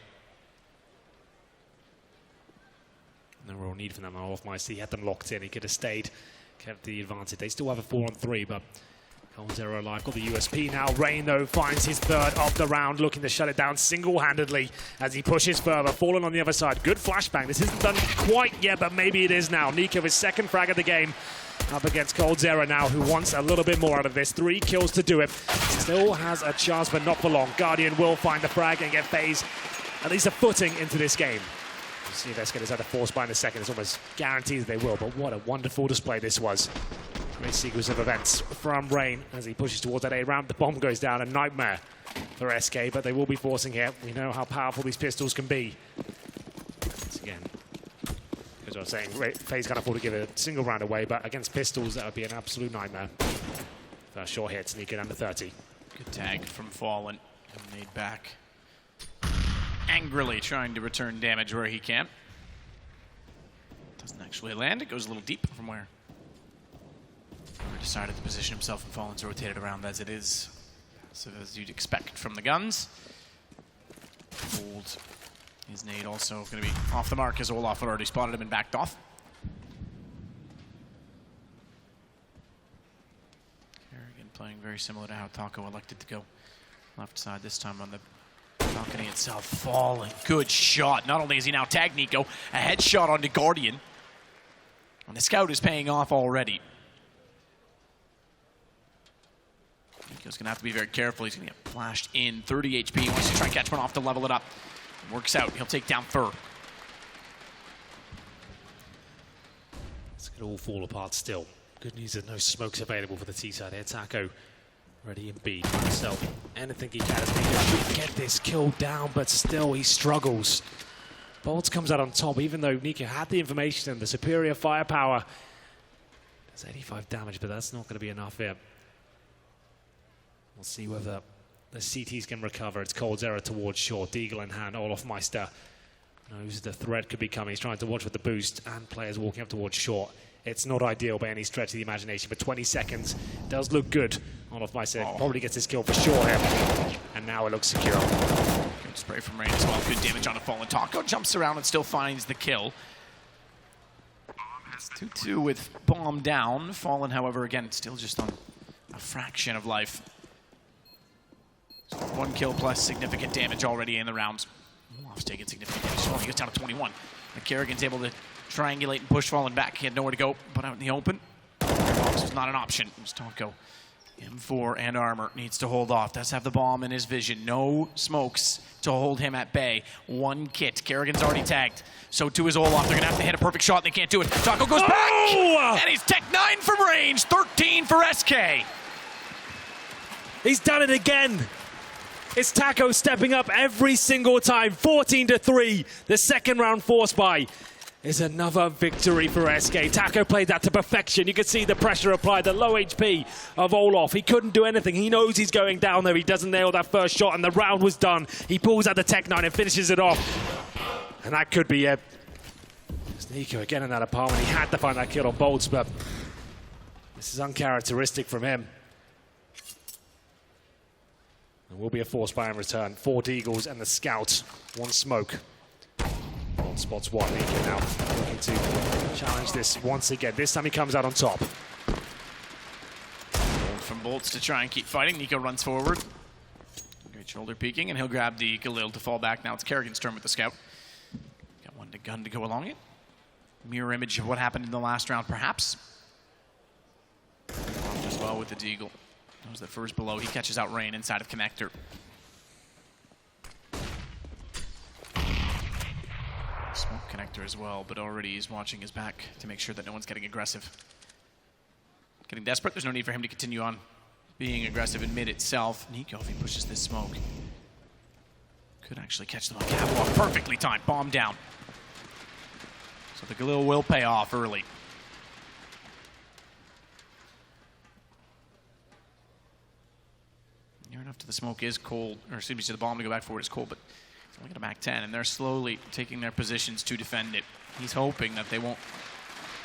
No real need for them. Olaf might see, he had them locked in. He could have stayed, kept the advantage. They still have a 4-on-3, but Coldzera alive. Got the USP now. Rain, though, finds his third of the round, looking to shut it down single-handedly as he pushes further. Fallen on the other side. Good flashbang. This isn't done quite yet, but maybe it is now. Nico, his second frag of the game, up against Coldzera now, who wants a little bit more out of this. 3 kills to do it. Still has a chance, but not for long. Guardian will find the frag and get FaZe at least a footing into this game. We'll see if SK has had a force buy in a second. It's almost guaranteed they will, but what a wonderful display this was. Great sequence of events from Rain as he pushes towards that A round. The bomb goes down, a nightmare for SK, but they will be forcing here. We know how powerful these pistols can be. Once again, as I was saying, FaZe can't afford to give a single round away, but against pistols, that would be an absolute nightmare. First short hit, sneaking under 30. Good tag from Fallen. And made back. Angrily trying to return damage where he can. Doesn't actually land. It goes a little deep from where he decided to position himself, and Fallen's rotated around as it is. So as you'd expect from the guns. Hold. His nade also going to be off the mark as Olaf had already spotted him and backed off. Kerrigan playing very similar to how Taco elected to go left side this time on the balcony itself. Falling. Good shot. Not only is he now tagged Nico, a headshot onto Guardian. And the scout is paying off already. Nico's going to have to be very careful. He's going to get flashed in. 30 HP. He wants to try and catch one off to level it up. Works out. He'll take down Fur. This could all fall apart still. Good news that no smokes available for the T side here. Taco ready in B. So anything he can to get this kill down, but still he struggles. Bolts comes out on top, even though Nika had the information and the superior firepower. There's 85 damage, but that's not going to be enough here. We'll see whether the CTs can recover. It's Coldzera towards short. Deagle in hand. Olaf Meister knows the threat could be coming. He's trying to watch with the boost, and players walking up towards short. It's not ideal by any stretch of the imagination, but 20 seconds does look good. Olaf Meister probably gets his kill for sure here. And now it looks secure. Good spray from Rain as well. Good damage on a Fallen. Taco jumps around and still finds the kill. It's 2-2 with bomb down. Fallen, however, again, still just on a fraction of life. 1 kill plus significant damage already in the rounds. Olaf's taking significant damage as well. He gets down to 21. And Kerrigan's able to triangulate and push Fallen back. He had nowhere to go, but out in the open. This was not an option. It was Taco. M4 and armor needs to hold off. Does have the bomb in his vision. No smokes to hold him at bay. 1 kit. Kerrigan's already tagged. So too is Olaf. They're going to have to hit a perfect shot, and they can't do it. Taco goes back! And he's Tech 9 from range. 13 for SK. He's done it again. It's Taco stepping up every single time. 14-3. The second round force buy is another victory for SK. Taco played that to perfection. You could see the pressure applied, the low HP of Olaf. He couldn't do anything. He knows he's going down there. He doesn't nail that first shot, and the round was done. He pulls out the Tech 9 and finishes it off. And that could be it. Nico again in that apartment. He had to find that kill on Bolts, but this is uncharacteristic from him. There will be a force buy in return. 4 Deagles and the Scout. 1 smoke. Bolt spots 1. Nico now looking to challenge this once again. This time he comes out on top. From Bolts to try and keep fighting. Nico runs forward. Great shoulder peeking, and he'll grab the Galil to fall back. Now it's Kerrigan's turn with the Scout. Got one gun to go along it. Mirror image of what happened in the last round, perhaps. As well with the Deagle. Knows that first below. He catches out Rain inside of Connector. Smoke Connector as well, but already he's watching his back to make sure that no one's getting aggressive. Getting desperate. There's no need for him to continue on being aggressive in mid itself. Nico, if he pushes this smoke, could actually catch them on catwalk. Perfectly timed. Bomb down. So the Galil will pay off early. Near enough to the smoke is cold, or excuse me, to the bomb to go back forward is cold, but it's only got a Mac 10, and they're slowly taking their positions to defend it. He's hoping that they won't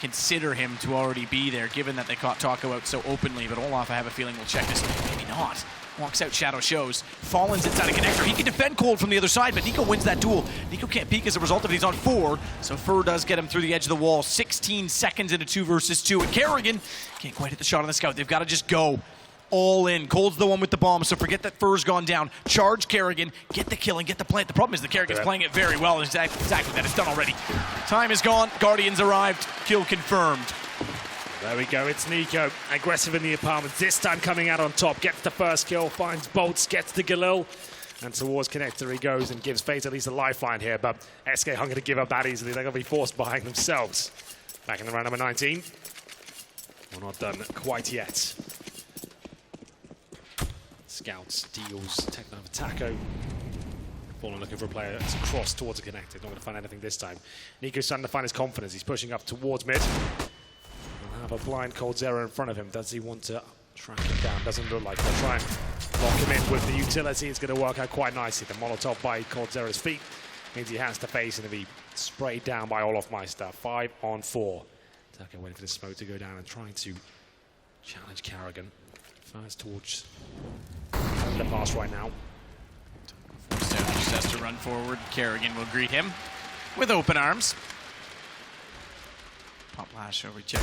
consider him to already be there, given that they caught Taco out so openly, but Olaf, I have a feeling, will check this. Maybe not. Walks out, Shadow shows. Fallen's inside a Connector. He can defend Cold from the other side, but Nico wins that duel. Nico can't peek as a result of it. He's on 4, so Fur does get him through the edge of the wall. 16 seconds into 2 versus 2, and Kerrigan can't quite hit the shot on the Scout. They've got to just go all in. Cold's the one with the bomb, so forget that Fur's gone down. Charge Kerrigan, get the kill and get the plant. The problem is that Kerrigan's playing it very well. Exactly that. It's done already. Time is gone. Guardians arrived. Kill confirmed. There we go, it's Nico, aggressive in the apartment, this time coming out on top, gets the first kill, finds Bolts, gets the Galil, and towards Connector he goes and gives FaZe at least a lifeline here, but SK aren't going to give up that easily, they're going to be forced behind themselves. Back in the round number 19. We're not done quite yet. Scouts, deals, taking over Taco. Fallen looking for a player that's across towards a Connector, not going to find anything this time. Nico's starting to find his confidence, he's pushing up towards mid. Have a blind Coldzera in front of him. Does he want to track him down? Doesn't look like. They'll try and lock him in with the utility. It's going to work out quite nicely. The Molotov by Coldzera's feet means he has to face and to be sprayed down by Olaf Meister. 5 on 4. Tucker waiting for the smoke to go down and trying to challenge Kerrigan. First towards the pass right now. Forced out, just has to run forward. Kerrigan will greet him with open arms. Pop flash over check,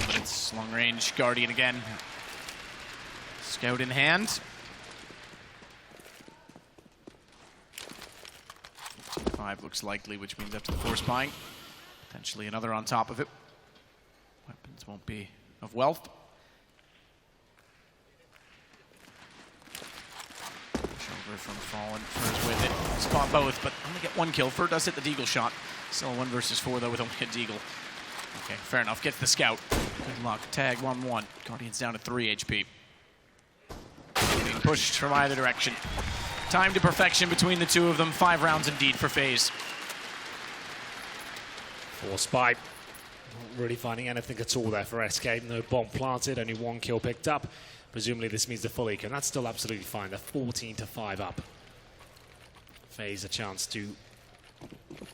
but it's long range. Guardian again. Scout in hand. 5 looks likely, which means after the force buying, potentially another on top of it. Weapons won't be of wealth. Over from Fallen. Fur's with it. Spot both, but only get 1 kill. Fur does hit the Deagle shot. Still 1 versus 4 though with only a Deagle. Okay, fair enough. Gets the Scout. Good luck. Tag 1-1. Guardian's down to 3 HP. Being pushed from either direction. Time to perfection between the two of them. 5 rounds indeed for FaZe. Force buy. Not really finding anything at all there for SK. No bomb planted. Only 1 kill picked up. Presumably this means the full eco, and that's still absolutely fine. They're 14-5 up. FaZe a chance to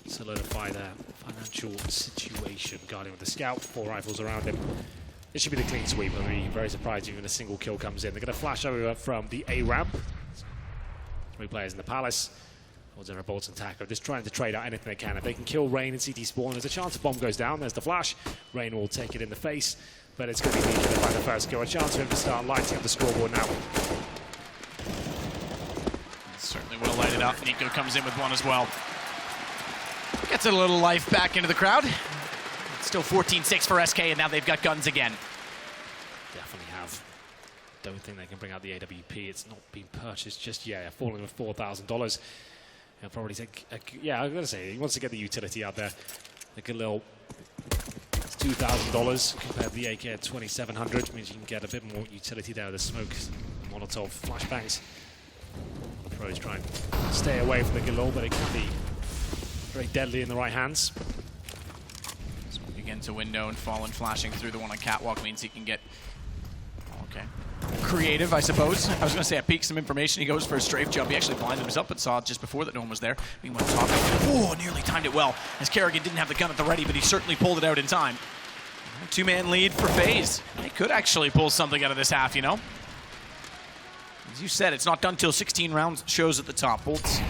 solidify their financial situation. Guarding with the Scout, 4 rifles around him. This should be the clean sweep. I'll be very surprised even a single kill comes in. They're going to flash over from the A ramp. 3 players in the Palace. Coldzera, Bolts and Taco just trying to trade out anything they can. If they can kill Rain and CT spawn, there's a chance the bomb goes down. There's the flash. Rain will take it in the face, but it's going to be Nico to find the first kill. A chance for him to start lighting up the scoreboard now. Certainly will light it up. Nico comes in with 1 as well. Gets a little life back into the crowd. It's still 14-6 for SK, and now they've got guns again. Definitely have. Don't think they can bring out the AWP. It's not been purchased just yet. Falling with $4,000. He'll probably take, yeah, I'm going to say, he wants to get the utility out there. Like a little, it's $2,000 compared to the AK at $2,700. Means you can get a bit more utility there with the smoke, Molotov, Flashbangs. Pros try and stay away from the Galil, but it can be very deadly in the right hands. Again to window, and Fallen flashing through the one on catwalk means he can get. Okay. creative, I suppose. I was going to say I peeked some information. He goes for a strafe jump. He actually blinded himself, but saw just before that no one was there. He went top. Oh, nearly timed it well, as Kerrigan didn't have the gun at the ready, but he certainly pulled it out in time. Two-man lead for FaZe. They could actually pull something out of this half, you know? As you said, it's not done till 16 rounds shows at the top. Bolts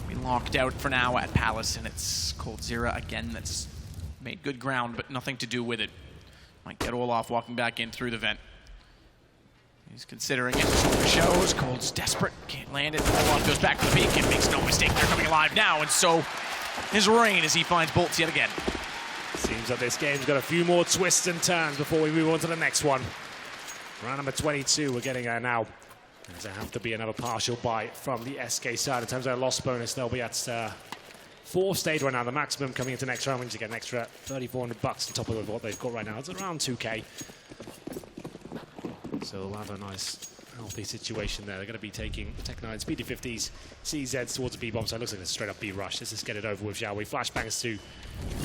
be locked out for now at Palace, and it's Coldzera again that's made good ground, but nothing to do with it. Might get Olaf walking back in through the vent. He's considering it. Shows. Cold's desperate. Can't land it. Olaf goes back to the peak and makes no mistake. They're coming alive now, and so is Rain as he finds Bolts yet again. Seems like this game's got a few more twists and turns before we move on to the next one. Round number 22, we're getting there now. There's going to have to be another partial bite from the SK side. In terms of their loss bonus, they'll be at 4 stage right now. The maximum coming into next round means you get an extra $3,400 on top of what they've got right now. It's around 2K. So they'll have a nice, healthy situation there. They're going to be taking Tech-9s, PD50s, CZs towards the B-bomb. So it looks like a straight-up B-rush. Let's just get it over with, shall we? Flashbangs to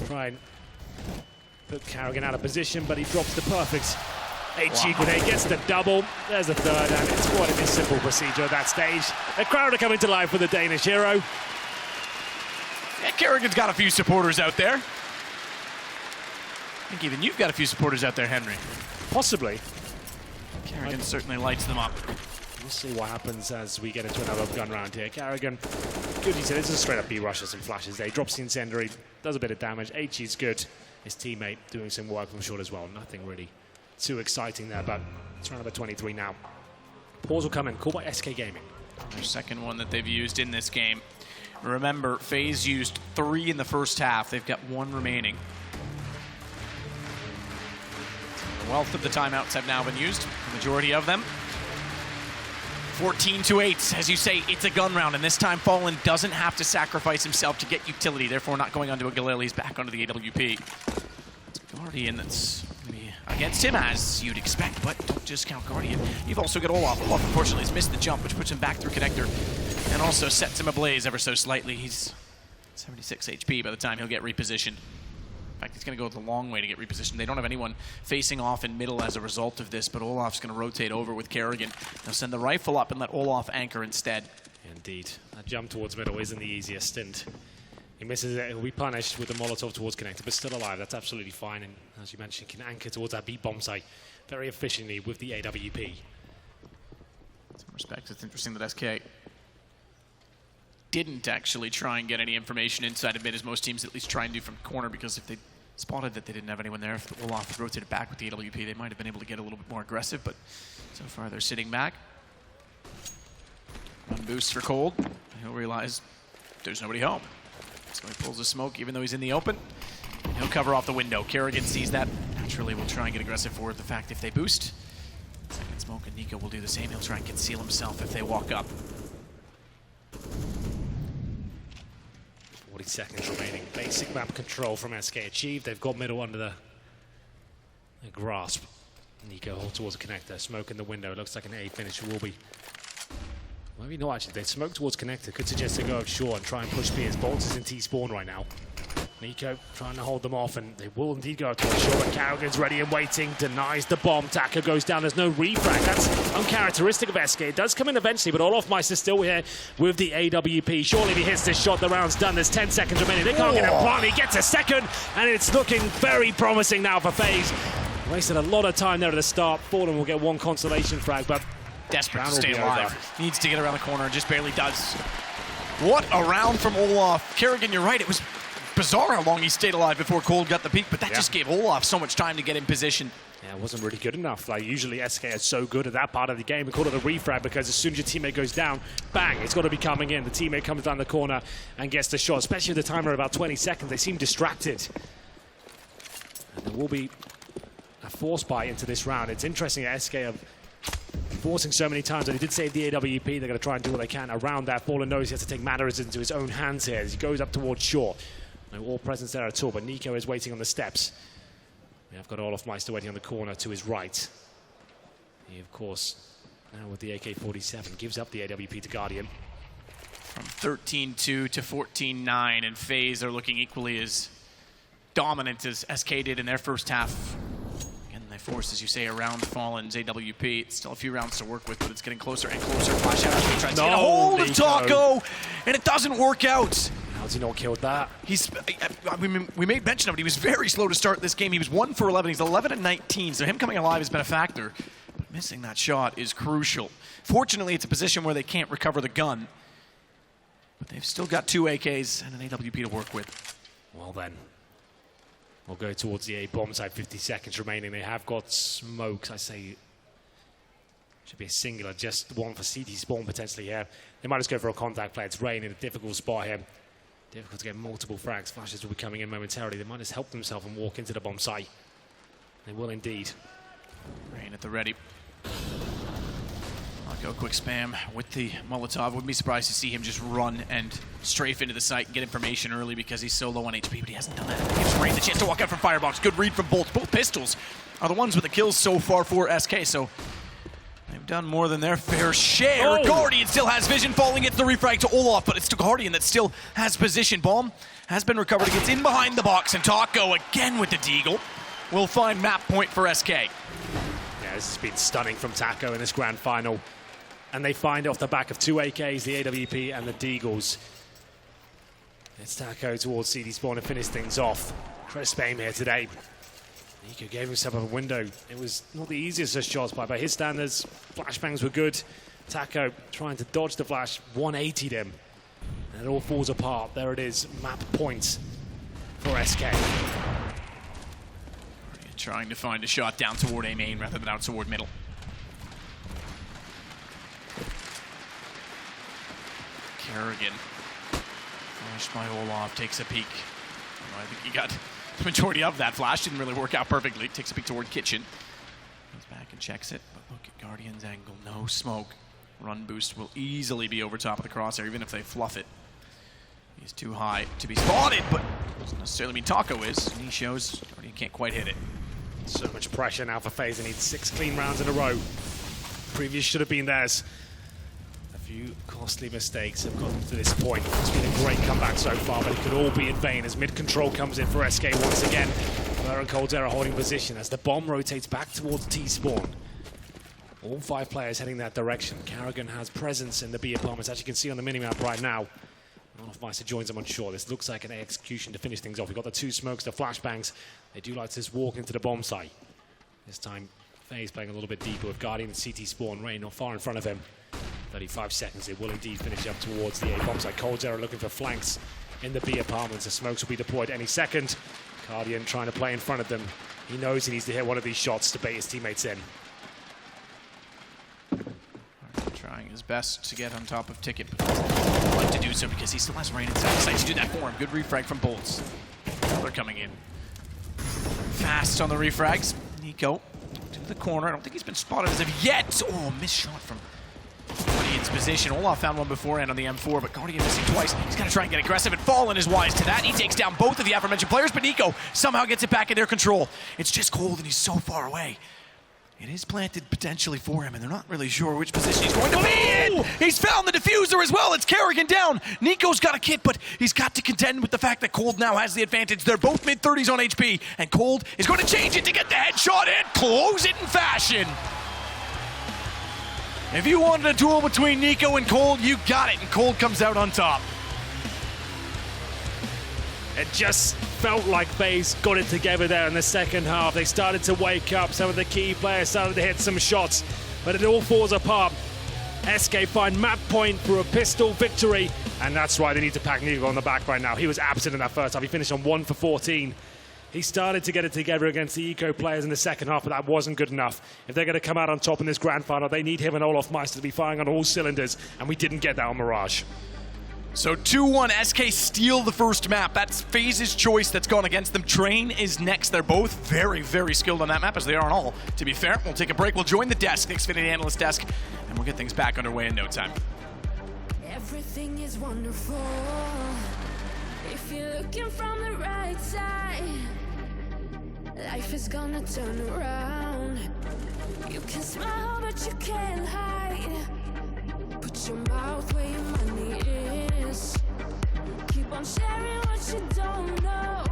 try and put Kerrigan out of position, but he drops the perfect HE grenade, gets the double. There's the third, and it's quite a simple procedure at that stage. The crowd are coming to life for the Danish hero. Yeah, Kerrigan's got a few supporters out there. I think even you've got a few supporters out there, Henry. Possibly. Kerrigan certainly lights them up. We'll see what happens as we get into another gun round here. Kerrigan, good, he said, this is a straight-up B-rushes and flashes. He drops the incendiary, does a bit of damage. HE's good. His teammate doing some work from short as well. Nothing really too exciting there, but it's round number 23 now. Pause will come in, called by SK Gaming. Their second one that they've used in this game. Remember, FaZe used 3 in the first half. They've got 1 remaining. The wealth of the timeouts have now been used, the majority of them. 14-8, as you say, it's a gun round, and this time Fallen doesn't have to sacrifice himself to get utility, therefore not going onto a Galil. He's back onto the AWP. It's Guardian that's going to be against him, as you'd expect, but don't just count Guardian. You've also got Olaf. Olaf, unfortunately, has missed the jump, which puts him back through Connector, and also sets him ablaze ever so slightly. He's 76 HP by the time he'll get repositioned. In fact, he's going to go the long way to get repositioned. They don't have anyone facing off in middle as a result of this, but Olaf's going to rotate over with Kerrigan. They'll send the rifle up and let Olaf anchor instead. Indeed. That jump towards middle isn't the easiest, and he misses it. He'll be punished with the Molotov towards Connector, but still alive. That's absolutely fine, and as you mentioned, can anchor towards that B-bomb site very efficiently with the AWP. In some respects, it's interesting that SK didn't actually try and get any information inside of mid, as most teams at least try and do from corner, because if they spotted that they didn't have anyone there, if the Olaf rotated back with the AWP, they might have been able to get a little bit more aggressive, but so far they're sitting back. One boost for Cold, and he'll realize there's nobody home. So he pulls the smoke even though he's in the open. And he'll cover off the window. Kerrigan sees that, naturally will try and get aggressive forward. The fact if they boost, second smoke, and Nico will do the same. He'll try and conceal himself if they walk up. 40 seconds remaining. Basic map control from SK achieved. They've got middle under the grasp. Nico hold towards the Connector. Smoke in the window. It looks like an A finish will be. Maybe not actually. They smoke towards Connector. Could suggest they go up short and try and push B as Bolts is in T-spawn right now. Nico trying to hold them off, and they will indeed go up towards short, but Kerrigan's ready and waiting. Denies the bomb. Tacker goes down. There's no refrag. That's uncharacteristic of SK. It does come in eventually, but Olaf Meister's still here with the AWP. Surely if he hits this shot, the round's done. There's 10 seconds remaining. They can't get a plant. He gets a second, and it's looking very promising now for FaZe. Wasted a lot of time there at the start. Fallen will get 1 consolation frag, but desperate to stay alive. Needs to get around the corner and just barely does. What a round from Olaf. Kerrigan, you're right. It was bizarre how long he stayed alive before Cold got the peak, but that just gave Olaf so much time to get in position. Yeah, it wasn't really good enough. Like, usually SK is so good at that part of the game. We call it a refrag because as soon as your teammate goes down, bang, it's got to be coming in. The teammate comes down the corner and gets the shot, especially with the timer at about 20 seconds. They seem distracted. And there will be a force buy into this round. It's interesting that SK are forcing so many times, and he did save the AWP. They're going to try and do what they can around that. Fallen knows he has to take matters into his own hands here as he goes up towards shore. No all presence there at all, but Nico is waiting on the steps. We have got Olaf Meister waiting on the corner to his right. He, of course, now with the AK-47, gives up the AWP to Guardian. From 13-2 to 14-9, and FaZe are looking equally as dominant as SK did in their first half. Again, they've force, as you say, around Fallen's AWP. It's still a few rounds to work with, but it's getting closer and closer. Flash out as he tries to get a hold of Taco, and it doesn't work out. How's he not killed that? We made mention of it. He was very slow to start this game. He was 1 for 11. He's 11 and 19, so him coming alive has been a factor. But missing that shot is crucial. Fortunately, it's a position where they can't recover the gun. But they've still got 2 AKs and an AWP to work with. Well then, we'll go towards the A bomb side. 50 seconds remaining. They have got smokes. I say should be a singular, just one for CT spawn potentially here. They might just go for a contact play. It's Rain in a difficult spot here. Difficult to get multiple frags. Flashes will be coming in momentarily. They might just help themselves and walk into the bomb site. They will indeed. Rain at the ready. I'll go quick spam with the Molotov. Wouldn't be surprised to see him just run and strafe into the site and get information early because he's so low on HP, but he hasn't done that. It gives Rain the chance to walk out from Firebox. Good read from Bolt. Both pistols are the ones with the kills so far for SK, so they've done more than their fair share. Oh. Guardian still has vision, falling into the refrag to Olaf, but it's to Guardian that still has position. Bomb has been recovered. It gets in behind the box, and Taco again with the deagle will find map point for SK. Yeah, this has been stunning from Taco in this grand final. And they find it off the back of 2 AKs, the AWP and the Deagles. It's Taco towards CD spawn to finish things off. Crisp aim here today. Nico gave himself a window. It was not the easiest of shots, but by his standards, flashbangs were good. Taco trying to dodge the flash, 180'd him. And it all falls apart. There it is, map points for SK. Trying to find a shot down toward A main rather than out toward middle. Kerrigan, flashed by Olaf, takes a peek. I think he got the majority of that flash. Didn't really work out perfectly. Takes a peek toward kitchen. Goes back and checks it. But look at Guardian's angle. No smoke. Run boost will easily be over top of the crosshair, even if they fluff it. He's too high to be spotted, but doesn't necessarily mean Taco is. And he shows Guardian can't quite hit it. So much pressure now for FaZe. They need 6 clean rounds in a row. Previous should have been theirs. A few costly mistakes have gotten to this point. It's been a great comeback so far, but it could all be in vain as mid-control comes in for SK once again. Fleur and Caldera holding position as the bomb rotates back towards T-spawn. All 5 players heading that direction. Kerrigan has presence in the B apartments, as you can see on the minimap right now. Olaf Meister joins them on shore. This looks like an execution to finish things off. We've got the 2 smokes, the flashbangs. They do like to just walk into the bomb site. This time, FaZe playing a little bit deeper with Guardian and CT spawn. Rain not far in front of him. 35 seconds. It will indeed finish up towards the A bomb site. Coldzera looking for flanks in the B apartments. The smokes will be deployed any second. Guardian trying to play in front of them. He knows he needs to hit one of these shots to bait his teammates in. Trying his best to get on top of Ticket, but doesn't like to do so because he still has Rain inside the site to do that for him. Good refrag from Bolts. They're coming in fast on the refrags. Nico to the corner. I don't think he's been spotted as of yet. Oh, missed shot from Guardian's position. Olaf found one beforehand on the M4, but Guardian missing twice. He's going to try and get aggressive, and Fallen is wise to that. He takes down both of the aforementioned players, but Nico somehow gets it back in their control. It's just cold, and he's so far away. It is planted potentially for him, and they're not really sure which position he's going to be in. He's found the diffuser as well. It's Kerrigan down. Nico's got a kit, but he's got to contend with the fact that Cold now has the advantage. They're both mid-30s on HP, and Cold is going to change it to get the headshot and close it in fashion. If you wanted a duel between Nico and Cold, you got it, and Cold comes out on top. It just felt like FaZe got it together there in the second half. They started to wake up. Some of the key players started to hit some shots, but it all falls apart. SK find map point for a pistol victory, and that's why they need to pack Nico on the back right now. He was absent in that first half. He finished on 1 for 14. He started to get it together against the Eco players in the second half, but that wasn't good enough. If they're going to come out on top in this grand final, they need him and Olaf Meister to be firing on all cylinders, and we didn't get that on Mirage. So 2-1, SK steal the first map. That's FaZe's choice that's gone against them. Train is next. They're both very, very skilled on that map, as they are on all. To be fair, we'll take a break. We'll join the desk, the Xfinity Analyst desk, and we'll get things back underway in no time. Everything is wonderful if you're looking from the right side. Life is gonna turn around. You can smile, but you can't hide. Put your mouth where your money is. Keep on sharing what you don't know.